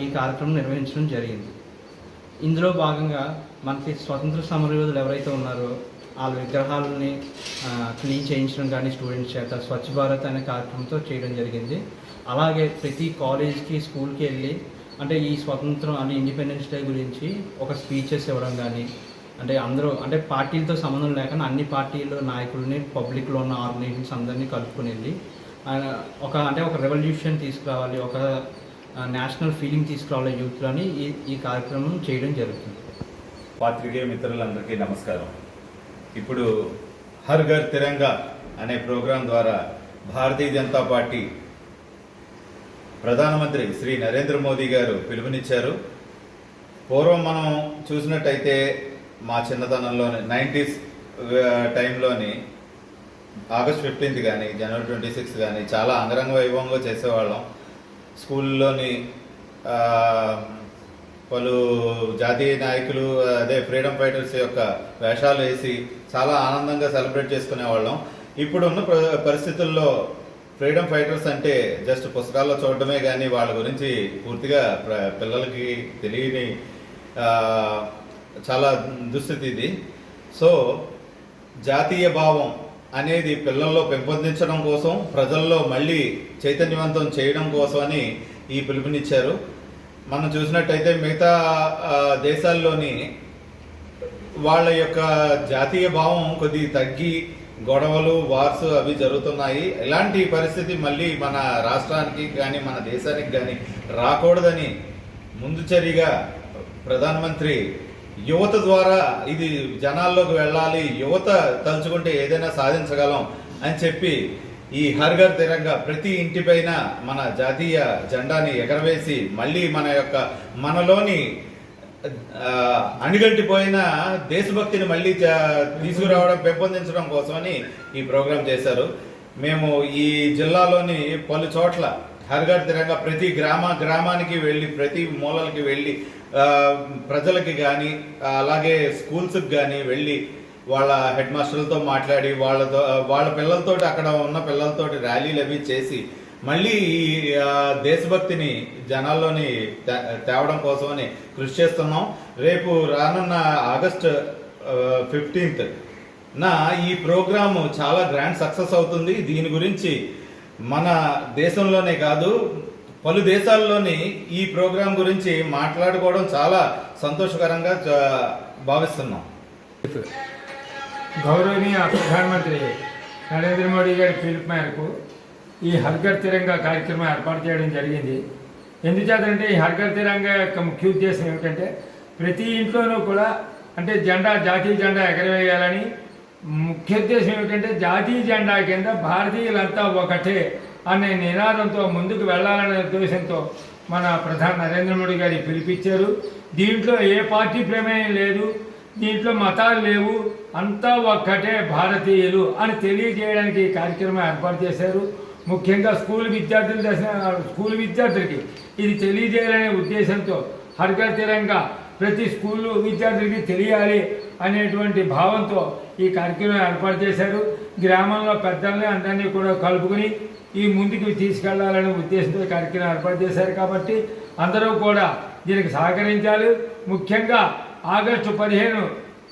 ఈ కార్యక్రమం నిర్వహించడం జరిగింది. ఇందులో భాగంగా మనకి స్వతంత్ర సమరయోధులు ఎవరైతే ఉన్నారో వాళ్ళ విగ్రహాలని క్లీన్ చేయించడం కానీ స్టూడెంట్స్ చేత స్వచ్ఛ భారత్ అనే కార్యక్రమంతో చేయడం జరిగింది. అలాగే ప్రతి కాలేజ్కి స్కూల్కి వెళ్ళి అంటే ఈ స్వతంత్రం అంటే ఇండిపెండెన్స్ డే గురించి ఒక స్పీచెస్ ఇవ్వడం కానీ అంటే అందరూ అంటే పార్టీలతో సంబంధం లేకుండా అన్ని పార్టీల నాయకులని పబ్లిక్లో ఉన్న ఆర్గనైజేషన్స్ అందరినీ కలుపుకొని వెళ్ళి ఒక రెవల్యూషన్ తీసుకురావాలి, ఒక నేషనల్ ఫీలింగ్ తీసుకురావాలి యూత్లో అని ఈ కార్యక్రమం చేయడం జరుగుతుంది. పాత్రికేయ మిత్రులందరికీ నమస్కారం. ఇప్పుడు హర్ ఘర్ తిరంగా అనే ప్రోగ్రాం ద్వారా భారతీయ జనతా పార్టీ ప్రధానమంత్రి శ్రీ నరేంద్ర మోదీ గారు పిలుపునిచ్చారు. పూర్వం మనం చూసినట్టయితే మా చిన్నతనంలోని 90s టైంలోని ఆగస్ట్ 15th కానీ జనవరి 26th కానీ చాలా అంగరంగ వైభవంగా చేసేవాళ్ళం. స్కూల్లోని పలు జాతీయ నాయకులు అదే ఫ్రీడమ్ ఫైటర్స్ యొక్క వేషాలు వేసి చాలా ఆనందంగా సెలబ్రేట్ చేసుకునేవాళ్ళం. ఇప్పుడున్న పరిస్థితుల్లో ఫ్రీడమ్ ఫైటర్స్ అంటే జస్ట్ పుస్తకాల్లో చూడటమే కానీ వాళ్ళ గురించి పూర్తిగా పిల్లలకి తెలియని చాలా దుస్థితి ఇది. సో జాతీయ భావం అనేది పిల్లల్లో పెంపొందించడం కోసం, ప్రజల్లో మళ్ళీ చైతన్యవంతం చేయడం కోసమని ఈ పిలుపునిచ్చారు. మనం చూసినట్టయితే మిగతా దేశాల్లోని వాళ్ళ యొక్క జాతీయ భావం కొద్ది తగ్గి గొడవలు, వార్స్ అవి జరుగుతున్నాయి. ఇలాంటి పరిస్థితి మళ్ళీ మన రాష్ట్రానికి కానీ మన దేశానికి కానీ రాకూడదని ముందు చర్యగా ప్రధానమంత్రి యువత ద్వారా ఇది జనాల్లోకి వెళ్ళాలి, యువత తలుచుకుంటే ఏదైనా సాధించగలం అని చెప్పి ఈ హర్ ఘర్ తిరంగా ప్రతి ఇంటిపైన మన జాతీయ జెండాని ఎగరవేసి మళ్ళీ మనలోని అణిగంటిపోయిన దేశభక్తిని మళ్ళీ తీసుకురావడం, పెంపొందించడం కోసమని ఈ ప్రోగ్రాం చేశారు. మేము ఈ జిల్లాలోని పలు చోట్ల హర్ ఘర్ తిరంగా ప్రతి గ్రామానికి వెళ్ళి ప్రతి మూలలకి వెళ్ళి ప్రజలకి కానీ అలాగే స్కూల్స్కి కానీ వెళ్ళి వాళ్ళ హెడ్ మాస్టర్లతో మాట్లాడి వాళ్ళ పిల్లలతోటి అక్కడ ఉన్న పిల్లలతోటి ర్యాలీలు అవి చేసి మళ్ళీ ఈ దేశభక్తిని జనాల్లోని తేవడం కోసమని కృషి చేస్తున్నాం. రేపు రానున్న ఆగస్టు 15th ఈ ప్రోగ్రాము చాలా గ్రాండ్ సక్సెస్ అవుతుంది. దీని గురించి మన దేశంలోనే కాదు పలు దేశాల్లోని ఈ ప్రోగ్రాం గురించి మాట్లాడుకోవడం చాలా సంతోషకరంగా భావిస్తున్నాం. గౌరవనీయ ప్రధానమంత్రి నరేంద్ర మోడీ గారి పిలుపు మేరకు ఈ హర్ఘర్ తిరంగా కార్యక్రమం ఏర్పాటు చేయడం జరిగింది. ఎందుచేతంటే ఈ హర్ఘర్ తిరంగా యొక్క ముఖ్య ఉద్దేశం ఏమిటంటే ప్రతి ఇంట్లోనూ కూడా అంటే జాతీయ జెండా ఎగరవేయాలని. ముఖ్య ఉద్దేశం ఏమిటంటే జాతీయ జెండా కింద భారతీయులంతా ఒకటే అనే నినాదంతో ముందుకు వెళ్ళాలనే ఉద్దేశంతో మన ప్రధాని నరేంద్ర మోడీ గారి పిలిపించారు. దీంట్లో ఏ పార్టీ ప్రమేయం లేదు, దీంట్లో మతాలు లేవు, అంతా ఒక్కటే భారతీయులు అని తెలియజేయడానికి ఈ కార్యక్రమం ఏర్పాటు చేశారు. ముఖ్యంగా స్కూల్ విద్యార్థులకి ఇది తెలియజేయాలనే ఉద్దేశంతో హర్ఘర్ తిరంగా ప్రతి స్కూలు విద్యార్థులకి తెలియాలి అనేటువంటి భావంతో ఈ కార్యక్రమం ఏర్పాటు చేశారు. గ్రామంలో పెద్దల్ని అందరినీ కూడా కలుపుకొని ఈ ముందుకు తీసుకెళ్లాలనే ఉద్దేశంతో కార్యక్రమం ఏర్పాటు చేశారు. కాబట్టి అందరూ కూడా దీనికి సహకరించాలి. ముఖ్యంగా ఆగస్టు 15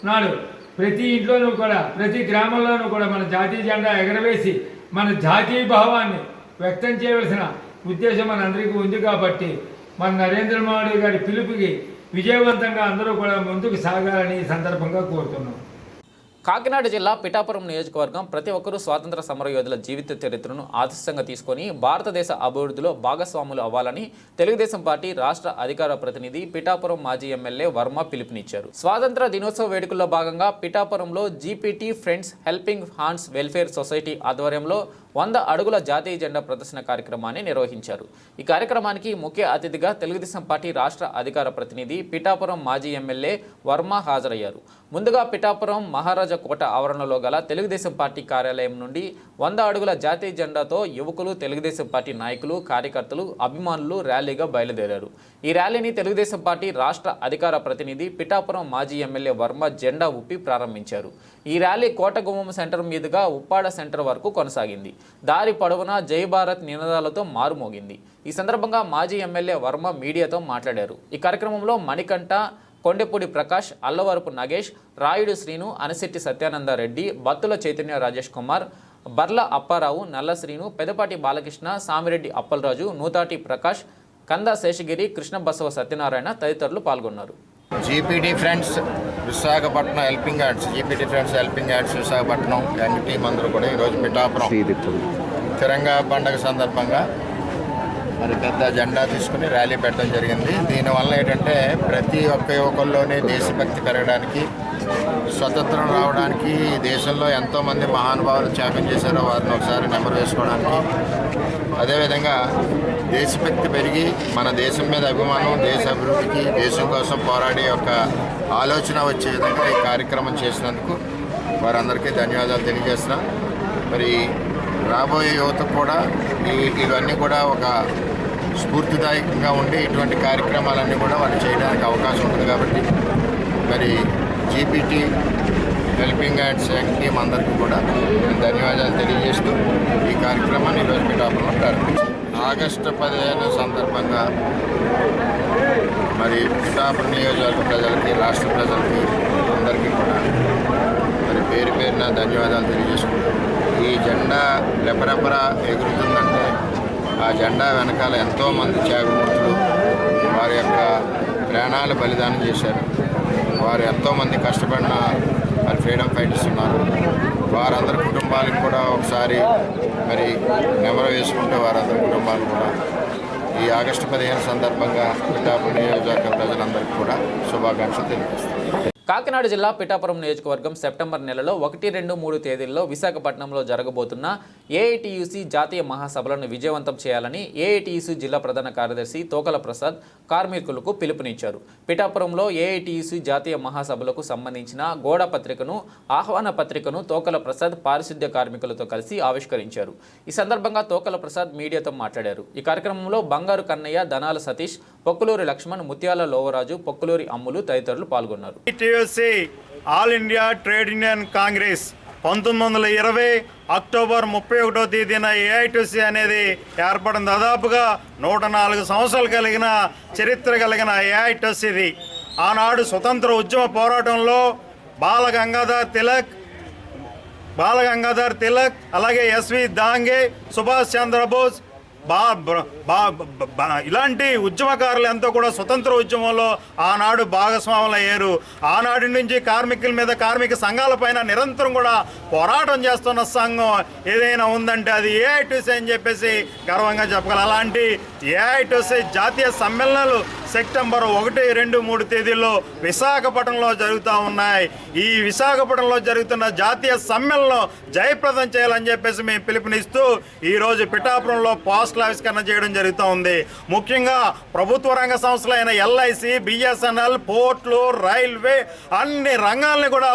నాడు ప్రతి ఇంట్లోనూ కూడా ప్రతి గ్రామంలోనూ కూడా మన జాతీయ జెండా ఎగరవేసి మన జాతీయ భావాన్ని వ్యక్తం చేయవలసిన ఉద్దేశం మనందరికీ ఉంది. కాబట్టి మన నరేంద్ర మోడీ గారి పిలుపుకి విజయవంతంగా అందరూ కూడా ముందుకు సాగాలని ఈ సందర్భంగా కోరుతున్నాం. కాకినాడ జిల్లా పిఠాపురం నియోజకవర్గం ప్రతి ఒక్కరూ స్వాతంత్ర సమరయోధుల జీవిత చరిత్రను ఆదర్శంగా తీసుకొని భారతదేశ అభివృద్ధిలో భాగస్వాములు అవ్వాలని తెలుగుదేశం పార్టీ రాష్ట్ర అధికార ప్రతినిధి పిఠాపురం మాజీ ఎమ్మెల్యే వర్మ పిలుపునిచ్చారు. స్వాతంత్ర దినోత్సవ వేడుకల్లో భాగంగా పిఠాపురంలో GPT friends helping hands welfare society ఆధ్వర్యంలో 100 అడుగుల జాతీయ జెండా ప్రదర్శన కార్యక్రమాన్ని నిర్వహించారు. ఈ కార్యక్రమానికి ముఖ్య అతిథిగా తెలుగుదేశం పార్టీ రాష్ట్ర అధికార ప్రతినిధి పిఠాపురం మాజీ ఎమ్మెల్యే వర్మ హాజరయ్యారు. ముందుగా పిఠాపురం మహారాజా కోట ఆవరణలో గల తెలుగుదేశం పార్టీ కార్యాలయం నుండి 100 అడుగుల జాతీయ జెండాతో యువకులు, తెలుగుదేశం పార్టీ నాయకులు, కార్యకర్తలు, అభిమానులు ర్యాలీగా బయలుదేరారు. ఈ ర్యాలీని తెలుగుదేశం పార్టీ రాష్ట్ర అధికార ప్రతినిధి పిఠాపురం మాజీ ఎమ్మెల్యే వర్మ జెండా ఊపి ప్రారంభించారు. ఈ ర్యాలీ కోటగుమ్మం సెంటర్ మీదుగా ఉప్పాడ సెంటర్ వరకు కొనసాగింది. దారి పొడవునా జై భారత్ నినాదాలతో మారుమోగింది. ఈ సందర్భంగా మాజీ ఎమ్మెల్యే వర్మ మీడియాతో మాట్లాడారు. ఈ కార్యక్రమంలో మణికంఠ, కొండెపూడి ప్రకాష్, అల్లవరపు నగేష్, రాయుడు శ్రీను, అనశెట్టి సత్యానందరెడ్డి, బత్తుల చైతన్య రాజేష్ కుమార్, బర్ల అప్పారావు, నల్ల శ్రీను, పెదపాటి బాలకృష్ణ, సామిరెడ్డి అప్పలరాజు, నూతాటి ప్రకాష్, కంద శేషగిరి, కృష్ణ బసవ సత్యనారాయణ తదితరులు పాల్గొన్నారు. GPT friends Visakhapatnam helping hands, GPT friends helping hands Visakhapatnam young team అందరూ కూడా ఈరోజు పిఠాపురం తిరంగా పండుగ సందర్భంగా మరి పెద్ద జెండా తీసుకుని ర్యాలీ పెట్టడం జరిగింది. దీనివల్ల ఏంటంటే ప్రతి ఒక్క యువకుల్లోనే దేశభక్తి పెరగడానికి, స్వతంత్రం రావడానికి, దేశంలో ఎంతోమంది మహానుభావులు త్యాగం చేశారో వారిని ఒకసారి నెమరు వేసుకోవడానికి, అదేవిధంగా దేశభక్తి పెరిగి మన దేశం మీద అభిమానం, దేశ అభివృద్ధికి, దేశం కోసం పోరాడే ఒక ఆలోచన వచ్చే విధంగా ఈ కార్యక్రమం చేసినందుకు వారందరికీ ధన్యవాదాలు తెలియజేస్తున్నాం. మరి రాబోయే యువతకు కూడా ఇవన్నీ కూడా ఒక స్ఫూర్తిదాయకంగా ఉండి ఇటువంటి కార్యక్రమాలన్నీ కూడా వాళ్ళు చేయడానికి అవకాశం ఉంటుంది. కాబట్టి మరి GPT helping hands young team అందరికీ కూడా నేను ధన్యవాదాలు తెలియజేస్తూ ఈ కార్యక్రమాన్ని ఈరోజు పిఠాపురంలో ప్రారంభించాం. ఆగస్టు 15 సందర్భంగా మరి పిఠాపురం నియోజకవర్గ ప్రజలకి, రాష్ట్ర ప్రజలకి అందరికీ కూడా మరి పేరు పేరున ధన్యవాదాలు తెలియజేసుకుంటాం. ఈ జెండా రెపరెపరా ఎగురుతుందంటే ఆ జెండా వెనకాల ఎంతోమంది త్యాగమూర్తులు వారి యొక్క ప్రాణాలు బలిదానం చేశారు. వారు ఎంతోమంది కష్టపడిన మరి ఫ్రీడమ్ ఫైటర్స్ ఉన్నారు. వారందరి కుటుంబాలకు కూడా ఒకసారి మరి నెమరు వేసుకుంటే వారందరి కుటుంబాలు కూడా ఈ ఆగస్టు 15 సందర్భంగా పిఠాపురం నియోజకవర్గ ప్రజలందరికీ కూడా శుభాకాంక్షలు తెలియజేస్తారు. కాకినాడ జిల్లా పిఠాపురం నియోజకవర్గం సెప్టెంబర్ నెలలో 1, 2, 3 తేదీల్లో విశాఖపట్నంలో జరగబోతున్న ఏఐటీయూసీ జాతీయ మహాసభలను విజయవంతం చేయాలని ఏఐటీయూసీ జిల్లా ప్రధాన కార్యదర్శి తోకల ప్రసాద్ కార్మికులకు పిలుపునిచ్చారు. పిఠాపురంలో ఏఐటీయూసీ జాతీయ మహాసభలకు సంబంధించిన గోడ పత్రికను, ఆహ్వాన పత్రికను తోకల ప్రసాద్ పారిశుద్ధ్య కార్మికులతో కలిసి ఆవిష్కరించారు. ఈ సందర్భంగా తోకల ప్రసాద్ మీడియాతో మాట్లాడారు. ఈ కార్యక్రమంలో బంగారు కన్నయ్య, ధనాల సతీష్, పొక్కులూరి లక్ష్మణ్, ముత్యాల లోవరాజు, పొక్కులూరి అమ్ములు తదితరులు పాల్గొన్నారు. All India trade union congress 1920 October 31వ తేదీన ఏఐటీసీ అనేది ఏర్పడిన దాదాపుగా 104 సంవత్సరాలు కలిగిన చరిత్ర కలిగిన ఏఐటీసీది. ఆనాడు స్వతంత్ర ఉద్యమ పోరాటంలో బాల గంగాధర్ తిలక్ అలాగే ఎస్వి దాంగే, సుభాష్ చంద్రబోస్ ఇలాంటి ఉద్యమకారులు ఎంతో కూడా స్వతంత్ర ఉద్యమంలో ఆనాడు భాగస్వాములు అయ్యారు. ఆనాటి నుంచి కార్మికుల మీద, కార్మిక సంఘాలపైన నిరంతరం కూడా పోరాటం చేస్తున్న సంఘం ఏదైనా ఉందంటే అది ఏఐటీసీ అని చెప్పేసి గర్వంగా చెప్పగలం. అలాంటి ఏఐటీసీ జాతీయ సమ్మేళనాలు సెప్టెంబర్ 1, 2, 3 తేదీల్లో విశాఖపట్నంలో జరుగుతూ ఉన్నాయి. ఈ విశాఖపట్నంలో జరుగుతున్న జాతీయ సమ్మేళనం జయప్రదం చేయాలని చెప్పేసి మేము పిలుపునిస్తూ ఈరోజు పిఠాపురంలో పోస్టుల ఆవిష్కరణ చేయడం జరుగుతూ ఉంది. ముఖ్యంగా ప్రభుత్వ రంగ సంస్థలైన ఎల్ఐసి, బిఎస్ఎన్ఎల్, పోర్ట్లు, రైల్వే అన్ని రంగాల్ని కూడా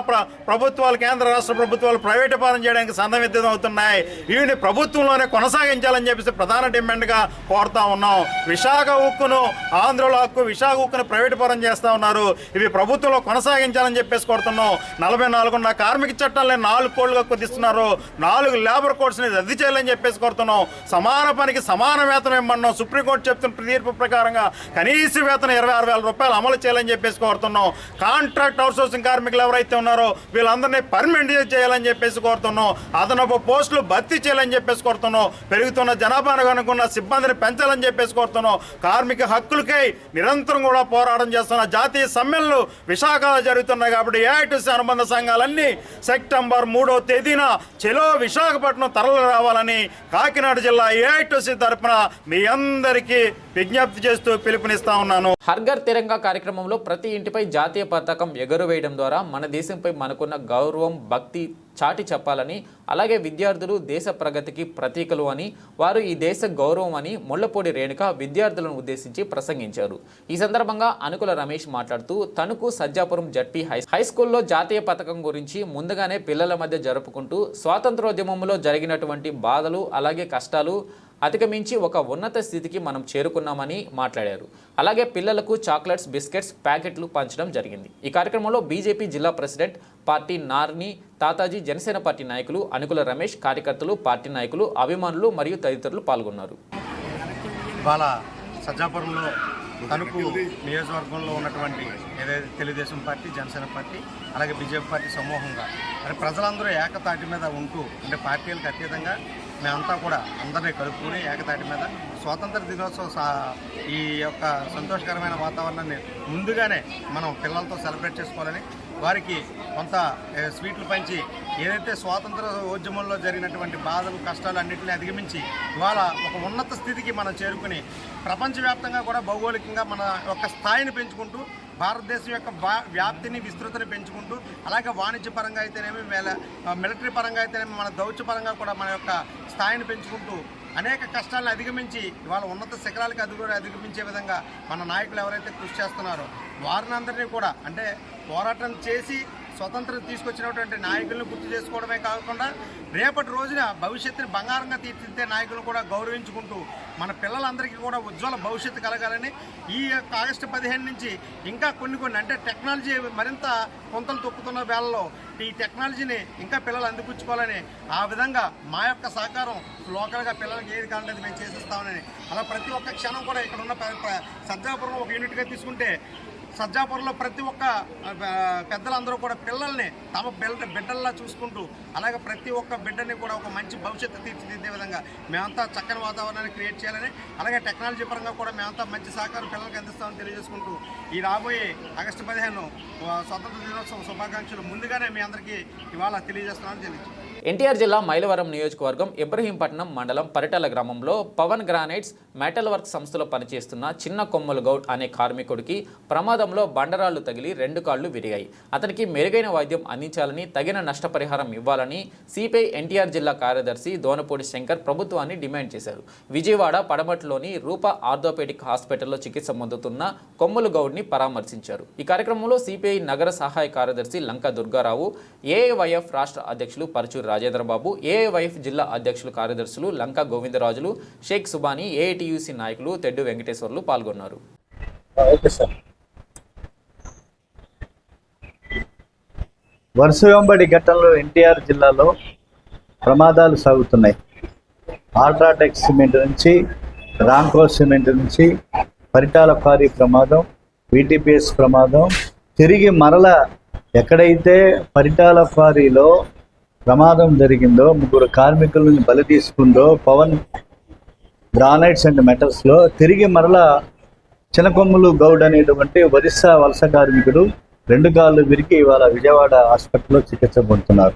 ప్రభుత్వాలు, కేంద్ర రాష్ట్ర ప్రభుత్వాలు ప్రైవేటీకరణ చేయడానికి సంసిద్ధం అవుతున్నాయి. వీటిని ప్రభుత్వంలోనే కొనసాగించాలని చెప్పేసి ప్రధాన డిమాండ్గా కోరుతా ఉన్నాం. విశాఖ ఉక్కును, ఆంధ్రలో హక్కు విశాఖ ఉక్కును ప్రైవేటీకరణ చేస్తూ ఉన్నారు. ఇవి ప్రభుత్వంలో కొనసాగించాలని చెప్పేసి కోరుతున్నాం. 44 ఉన్న కార్మిక చట్టాలని 4 కోడ్లుగా కుదిస్తున్నారు. 4 లేబర్ కోడ్స్ని రద్దు చేయాలని చెప్పేసి కోరుతున్నాం. సమాన పనికి సమాన వేతనం ఇవ్వమన్నాం. సుప్రీంకోర్టు చెప్తున్న తీర్పు ప్రకారంగా కనీస వేతనం 26,000 రూపాయలు అమలు చేయాలని చెప్పేసి కోరుతున్నాం. కాంట్రాక్ట్ అవుట్సోర్సింగ్ కార్మికులు ఎవరైతే ఉన్నారో వీళ్ళందరినీ పర్మనెంట్ చేయాలని చెప్పేసి కోరుతున్నాం. అదనపు పోస్టులు భర్తీ చేయాలని చెప్పేసి కోరుతున్నాం. పెరుగుతున్న జనాభాను అనుకున్న సిబ్బందిని పెంచాలని చెప్పేసి కోరుతున్నాం. కార్మిక హక్కులకై నిరంతరం కూడా పోరాటం చేస్తున్న జాతీయ సమ్మెళనాలు విశాఖలో జరుగుతున్నాయి. కాబట్టి ఏఐటీసీ అనుబంధ సంఘాలన్నీ సెప్టెంబర్ 3వ తేదీన చెలో విశాఖపట్నం తరలి రావాలని కాకినాడ జిల్లా ఏఐటీసీ తరపున మీ అందరికీ విజ్ఞప్తి చేస్తూ పిలుపునిస్తా ఉన్నాను. హర్ఘర్ తిరంగా కార్యక్రమంలో ప్రతి ఇంటిపై జాతీయ పతాకం ఎగురవేయడం ద్వారా మన దేశంపై మనకున్న గౌరవం, భక్తి చాటి చెప్పాలని, అలాగే విద్యార్థులు దేశ ప్రగతికి ప్రతీకలు అని, వారు ఈ దేశ గౌరవం అని ముళ్లపూడి రేణుక విద్యార్థులను ఉద్దేశించి ప్రసంగించారు. ఈ సందర్భంగా అనుకుల రమేష్ మాట్లాడుతూ తణుకు సజ్జాపురం జడ్పీ హైస్కూల్లో జాతీయ పథకం గురించి ముందుగానే పిల్లల మధ్య జరుపుకుంటూ స్వాతంత్రోద్యమంలో జరిగినటువంటి బాధలు అలాగే కష్టాలు అధిగమించి ఒక ఉన్నత స్థితికి మనం చేరుకున్నామని మాట్లాడారు. అలాగే పిల్లలకు చాక్లెట్స్, బిస్కెట్స్ ప్యాకెట్లు పంచడం జరిగింది. ఈ కార్యక్రమంలో బీజేపీ జిల్లా president party Narni Tataji, Janasena party నాయకులు అనుకుల రమేష్, కార్యకర్తలు, పార్టీ నాయకులు, అభిమానులు మరియు తదితరులు పాల్గొన్నారు. ఇవాళ సజ్జాపురంలో తణుకు నియోజకవర్గంలో ఉన్నటువంటి ఏదైతే తెలుగుదేశం పార్టీ, జనసేన పార్టీ అలాగే బీజేపీ పార్టీ సమూహంగా మరి ప్రజలందరూ ఏకతాటి మీద ఉంటూ అంటే పార్టీలకు అతీతంగా మేమంతా కూడా అందరినీ కలుపుకుని ఏకతాటి మీద స్వాతంత్ర దినోత్సవం ఈ యొక్క సంతోషకరమైన వాతావరణాన్ని ముందుగానే మనం పిల్లలతో సెలబ్రేట్ చేసుకోవాలని, వారికి కొంత స్వీట్లు పంచి ఏదైతే స్వాతంత్ర ఉద్యమంలో జరిగినటువంటి బాధలు, కష్టాలు అన్నింటినీ అధిగమించి ఇవాళ ఒక ఉన్నత స్థితికి మనం చేరుకుని ప్రపంచవ్యాప్తంగా కూడా భౌగోళికంగా మన యొక్క స్థాయిని పెంచుకుంటూ భారతదేశం యొక్క వ్యాప్తిని, విస్తృతిని పెంచుకుంటూ అలాగే వాణిజ్య పరంగా అయితేనేమి, మిలిటరీ పరంగా అయితేనేమి, మన దౌత్య పరంగా కూడా మన యొక్క స్థాయిని పెంచుకుంటూ అనేక కష్టాలను అధిగమించి ఇవాళ ఉన్నత శిఖరాలకు అధిగమించే విధంగా మన నాయకులు ఎవరైతే కృషి చేస్తున్నారో వారినందరినీ కూడా అంటే పోరాటం చేసి స్వతంత్రం తీసుకొచ్చినటువంటి నాయకులను గుర్తు చేసుకోవడమే కాకుండా రేపటి రోజున భవిష్యత్తుని బంగారంగా తీర్చిదిద్దే నాయకులను కూడా గౌరవించుకుంటూ మన పిల్లలందరికీ కూడా ఉజ్వల భవిష్యత్తు కలగాలని ఈ యొక్క ఆగస్టు 15 నుంచి ఇంకా కొన్ని అంటే టెక్నాలజీ మరింత కొంతలు తొక్కుతున్న వేళల్లో ఈ టెక్నాలజీని ఇంకా పిల్లలు అందిపుచ్చుకోవాలని ఆ విధంగా మా యొక్క సహకారం లోకల్గా పిల్లలకి ఏది కావాలంటే మేము చేసిస్తామని అలా ప్రతి ఒక్క క్షణం కూడా ఇక్కడ ఉన్న సజ్జాపురం ఒక యూనిట్గా తీసుకుంటే సజ్జాపురంలో ప్రతి ఒక్క పెద్దలందరూ కూడా పిల్లల్ని తమ బిడ్డల్లా చూసుకుంటూ అలాగే ప్రతి ఒక్క బిడ్డని కూడా ఒక మంచి భవిష్యత్తు తీర్చిదిద్దే విధంగా మేమంతా చక్కని వాతావరణాన్ని క్రియేట్ చేయాలని అలాగే టెక్నాలజీ పరంగా కూడా మేమంతా మంచి సహకారం పిల్లలకి అందిస్తామని తెలియజేసుకుంటూ ఈ రాబోయే ఆగస్టు 15 స్వతంత్ర దినోత్సవం శుభాకాంక్షలు ముందుగానే మీ అందరికీ ఇవాళ తెలియజేస్తున్నామని తెలియజేస్తాను. ఎన్టీఆర్ జిల్లా మైలవరం నియోజకవర్గం ఇబ్రహీంపట్నం మండలం పరిటాల గ్రామంలో పవన్ గ్రానైట్స్ మెటల్ వర్క్ సంస్థలో పనిచేస్తున్న చిన్న కొమ్మల గౌడ్ అనే కార్మికుడికి ప్రమాదంలో బండరాళ్లు తగిలి 2 కాళ్లు విరిగాయి. అతనికి మెరుగైన వైద్యం అందించాలని, తగిన నష్టపరిహారం ఇవ్వాలని సిపిఐ ఎన్టీఆర్ జిల్లా కార్యదర్శి దోనపూడి శంకర్ ప్రభుత్వాన్ని డిమాండ్ చేశారు. విజయవాడ పడమట్లోని రూప ఆర్థోపెడిక్ హాస్పిటల్లో చికిత్స పొందుతున్న కొమ్మల గౌడ్ని పరామర్శించారు. ఈ కార్యక్రమంలో సిపిఐ నగర సహాయ కార్యదర్శి లంకా దుర్గారావు, ఏఐవైఎఫ్ రాష్ట్ర అధ్యక్షులు పరచూరు రాజేంద్రబాబు, ఏఐవైఎఫ్ జిల్లా అధ్యక్షులు కార్యదర్శులు లంకా గోవిందరాజులు, షేక్ సుబానీ, ఏఐటియుసి నాయకులు తెడ్డు వెంకటేశ్వర్లు పాల్గొన్నారు. వరుస వెంబడి ఘట్టంలో ఎన్టీఆర్ జిల్లాలో ప్రమాదాలు సాగుతున్నాయి. అల్ట్రాటెక్ సిమెంట్ నుంచి, రాంకో సిమెంట్ నుంచి పరిటాల క్వారీ ప్రమాదం, VTPS ప్రమాదం, తిరిగి మరల ఎక్కడైతే పరిటాల క్వారీలో ప్రమాదం జరిగిందో, 3 కార్మికులను బలి తీసుకుందో పవన్ గ్రానైట్స్ అండ్ మెటల్స్లో, తిరిగి మరలా చినకొమ్ములు గౌడ్ అనేటువంటి ఒరిస్సా వలస కార్మికుడు 2 కాళ్ళు విరిగి ఇవాళ విజయవాడ హాస్పిటల్లో చికిత్స పొందుతున్నారు.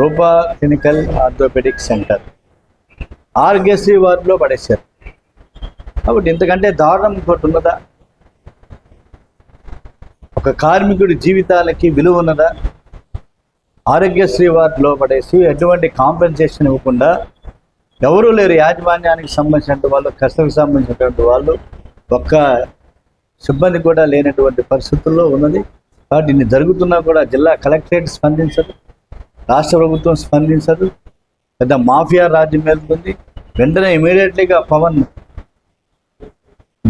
రూపా క్లినికల్ ఆర్థోపెడిక్ సెంటర్ ఆర్గేసీ వార్డులో పడేశారు. కాబట్టి ఇంతకంటే దారుణం ఇంకోటి ఉన్నదా? ఒక కార్మికుడి జీవితాలకి విలువ ఉన్నదా? ఆరోగ్యశ్రీ వార్డులో పడేసి ఎటువంటి కాంపెన్సేషన్ ఇవ్వకుండా, ఎవరూ లేరు యాజమాన్యానికి సంబంధించినటువంటి వాళ్ళు, కష్టకు సంబంధించినటువంటి వాళ్ళు, ఒక్క సిబ్బంది కూడా లేనటువంటి పరిస్థితుల్లో ఉన్నది. కాబట్టి ఇన్ని జరుగుతున్నా కూడా జిల్లా కలెక్టరేట్ స్పందించదు, రాష్ట్ర ప్రభుత్వం స్పందించదు. పెద్ద మాఫియా రాజ్యం వెళ్తుంది. వెంటనే ఇమీడియట్లీగా పవన్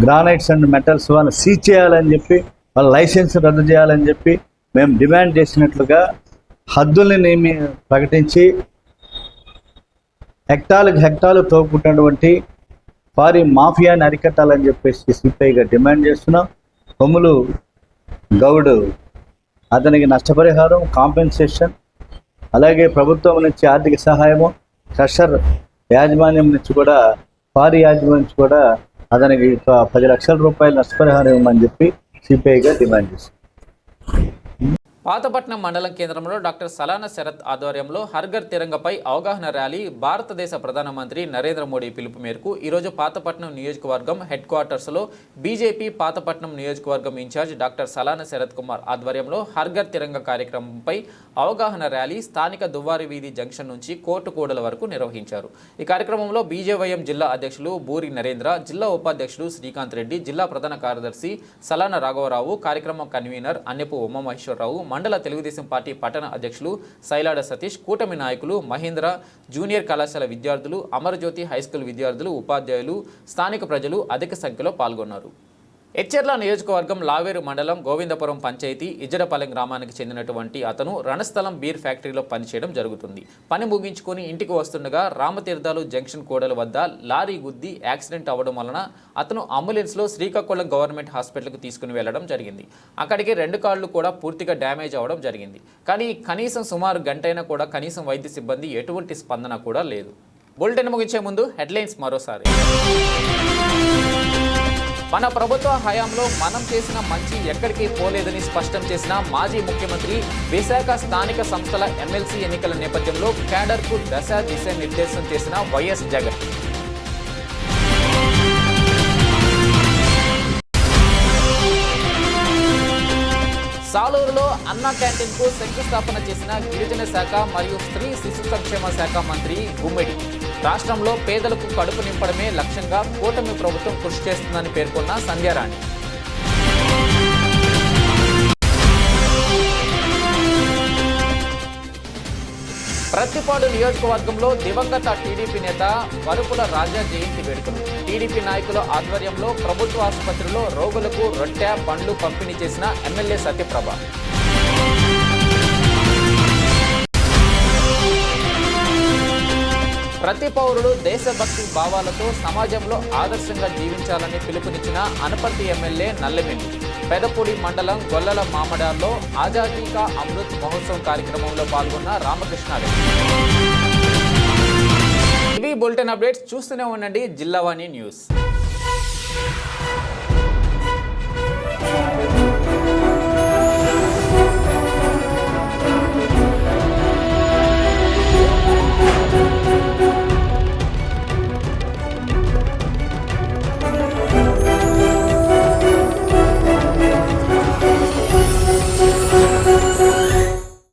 గ్రానైట్స్ అండ్ మెటల్స్ వాళ్ళని సీజ్ చేయాలని చెప్పి, వాళ్ళ లైసెన్స్ రద్దు చేయాలని చెప్పి మేము డిమాండ్ చేసినట్లుగా హద్దుల్ని ప్రకటించి హెక్టాలు తోపుకుంటున్నటువంటి వారి మాఫియాని అరికట్టాలని చెప్పేసి సిపిఐగా డిమాండ్ చేస్తున్నాం. కొమ్ములు గౌడ్ అతనికి నష్టపరిహారం, కాంపెన్సేషన్, అలాగే ప్రభుత్వం నుంచి ఆర్థిక సహాయము, క్రషర్ యాజమాన్యం నుంచి కూడా, వారి యాజమాన్యం నుంచి కూడా అతనికి 10 లక్షల రూపాయలు నష్టపరిహారం ఇవ్వమని చెప్పి సిపిఐగా డిమాండ్ చేస్తున్నాం. పాతపట్నం మండలం కేంద్రంలో డాక్టర్ సలానా శరత్ ఆధ్వర్యంలో హర్ఘర్ తిరంగపై అవగాహన ర్యాలీ. భారతదేశ ప్రధానమంత్రి నరేంద్ర మోడీ పిలుపు మేరకు ఈరోజు పాతపట్నం నియోజకవర్గం హెడ్ క్వార్టర్స్లో బీజేపీ పాతపట్నం నియోజకవర్గం ఇన్ఛార్జ్ డాక్టర్ సలానా శరత్ కుమార్ ఆధ్వర్యంలో హర్ఘర్ తిరంగ కార్యక్రమంపై అవగాహన ర్యాలీ స్థానిక దువ్వారి వీధి జంక్షన్ నుంచి కోర్టు కూడల వరకు నిర్వహించారు. ఈ కార్యక్రమంలో బీజేవైఎం జిల్లా అధ్యక్షులు బూరి నరేంద్ర, జిల్లా ఉపాధ్యక్షులు శ్రీకాంత్ రెడ్డి, జిల్లా ప్రధాన కార్యదర్శి సలానా రాఘవరావు, కార్యక్రమం కన్వీనర్ అన్నెపు ఉమామహేశ్వరరావు, మండల తెలుగుదేశం పార్టీ పట్టణ అధ్యక్షులు సైలాడ సతీష్, కూటమి నాయకులు మహేంద్ర, జూనియర్ కళాశాల విద్యార్థులు, అమరజ్యోతి హైస్కూల్ విద్యార్థులు, ఉపాధ్యాయులు, స్థానిక ప్రజలు అధిక సంఖ్యలో పాల్గొన్నారు. ఎచ్చెర్ల నియోజకవర్గం లావేరు మండలం గోవిందపురం పంచాయతీ ఇజ్జడపాలెం గ్రామానికి చెందినటువంటి అతను రణస్థలం బీర్ ఫ్యాక్టరీలో పనిచేయడం జరుగుతుంది. పని ముగించుకొని ఇంటికి వస్తుండగా రామతీర్థాలు జంక్షన్ కూడల వద్ద లారీ గుద్ది యాక్సిడెంట్ అవ్వడం వలన అతను అంబులెన్స్లో శ్రీకాకుళం గవర్నమెంట్ హాస్పిటల్కి తీసుకుని వెళ్లడం జరిగింది. అక్కడికి 2 కాళ్ళు కూడా పూర్తిగా డ్యామేజ్ అవ్వడం జరిగింది. కానీ కనీసం సుమారు గంటైనా కూడా కనీసం వైద్య సిబ్బంది ఎటువంటి స్పందన కూడా లేదు. బులెటిన్ ముగించే ముందు హెడ్లైన్స్ మరోసారి. మన ప్రభుత్వ హయాంలో మనం చేసిన మంచి ఎక్కడికి పోలేదని స్పష్టం చేసిన మాజీ ముఖ్యమంత్రి. విశాఖ స్థానిక సంస్థల ఎమ్మెల్సీ ఎన్నికల నేపథ్యంలో క్యాడర్కు దిశ నిర్దేశం చేసిన వైఎస్ జగన్. సాలూరులో అన్నా క్యాంటీన్కు శంకుస్థాపన చేసిన గిరిజన శాఖ మరియు స్త్రీ శిశు సంక్షేమ శాఖ మంత్రి గుమ్మిడి. రాష్ట్రంలో పేదలకు కడుపు నింపడమే లక్ష్యంగా కూటమి ప్రభుత్వం కృషి చేస్తుందని పేర్కొన్న సంధ్యారాణి. ప్రత్తిపాడు నియోజకవర్గంలో దివంగత టీడీపీ నేత వరుపుల రాజా జయంతి వేడుకలు. టీడీపీ నాయకుల ఆధ్వర్యంలో ప్రభుత్వ ఆసుపత్రిలో రోగులకు రొట్టె, పండ్లు పంపిణీ చేసిన ఎమ్మెల్యే సత్యప్రభ. ప్రతి పౌరుడు దేశభక్తి భావాలతో సమాజంలో ఆదర్శంగా జీవించాలని పిలుపునిచ్చిన అనపర్తి ఎమ్మెల్యే నల్లెమిల్లి. పెదపూడి మండలం గొల్లల మామడాల్లో ఆజాదీ కా అమృత్ మహోత్సవం కార్యక్రమంలో పాల్గొన్న రామకృష్ణారెడ్డి. ఇవి బులెటిన్ అప్డేట్స్. చూస్తూనే ఉండండి జిల్లావాణి న్యూస్.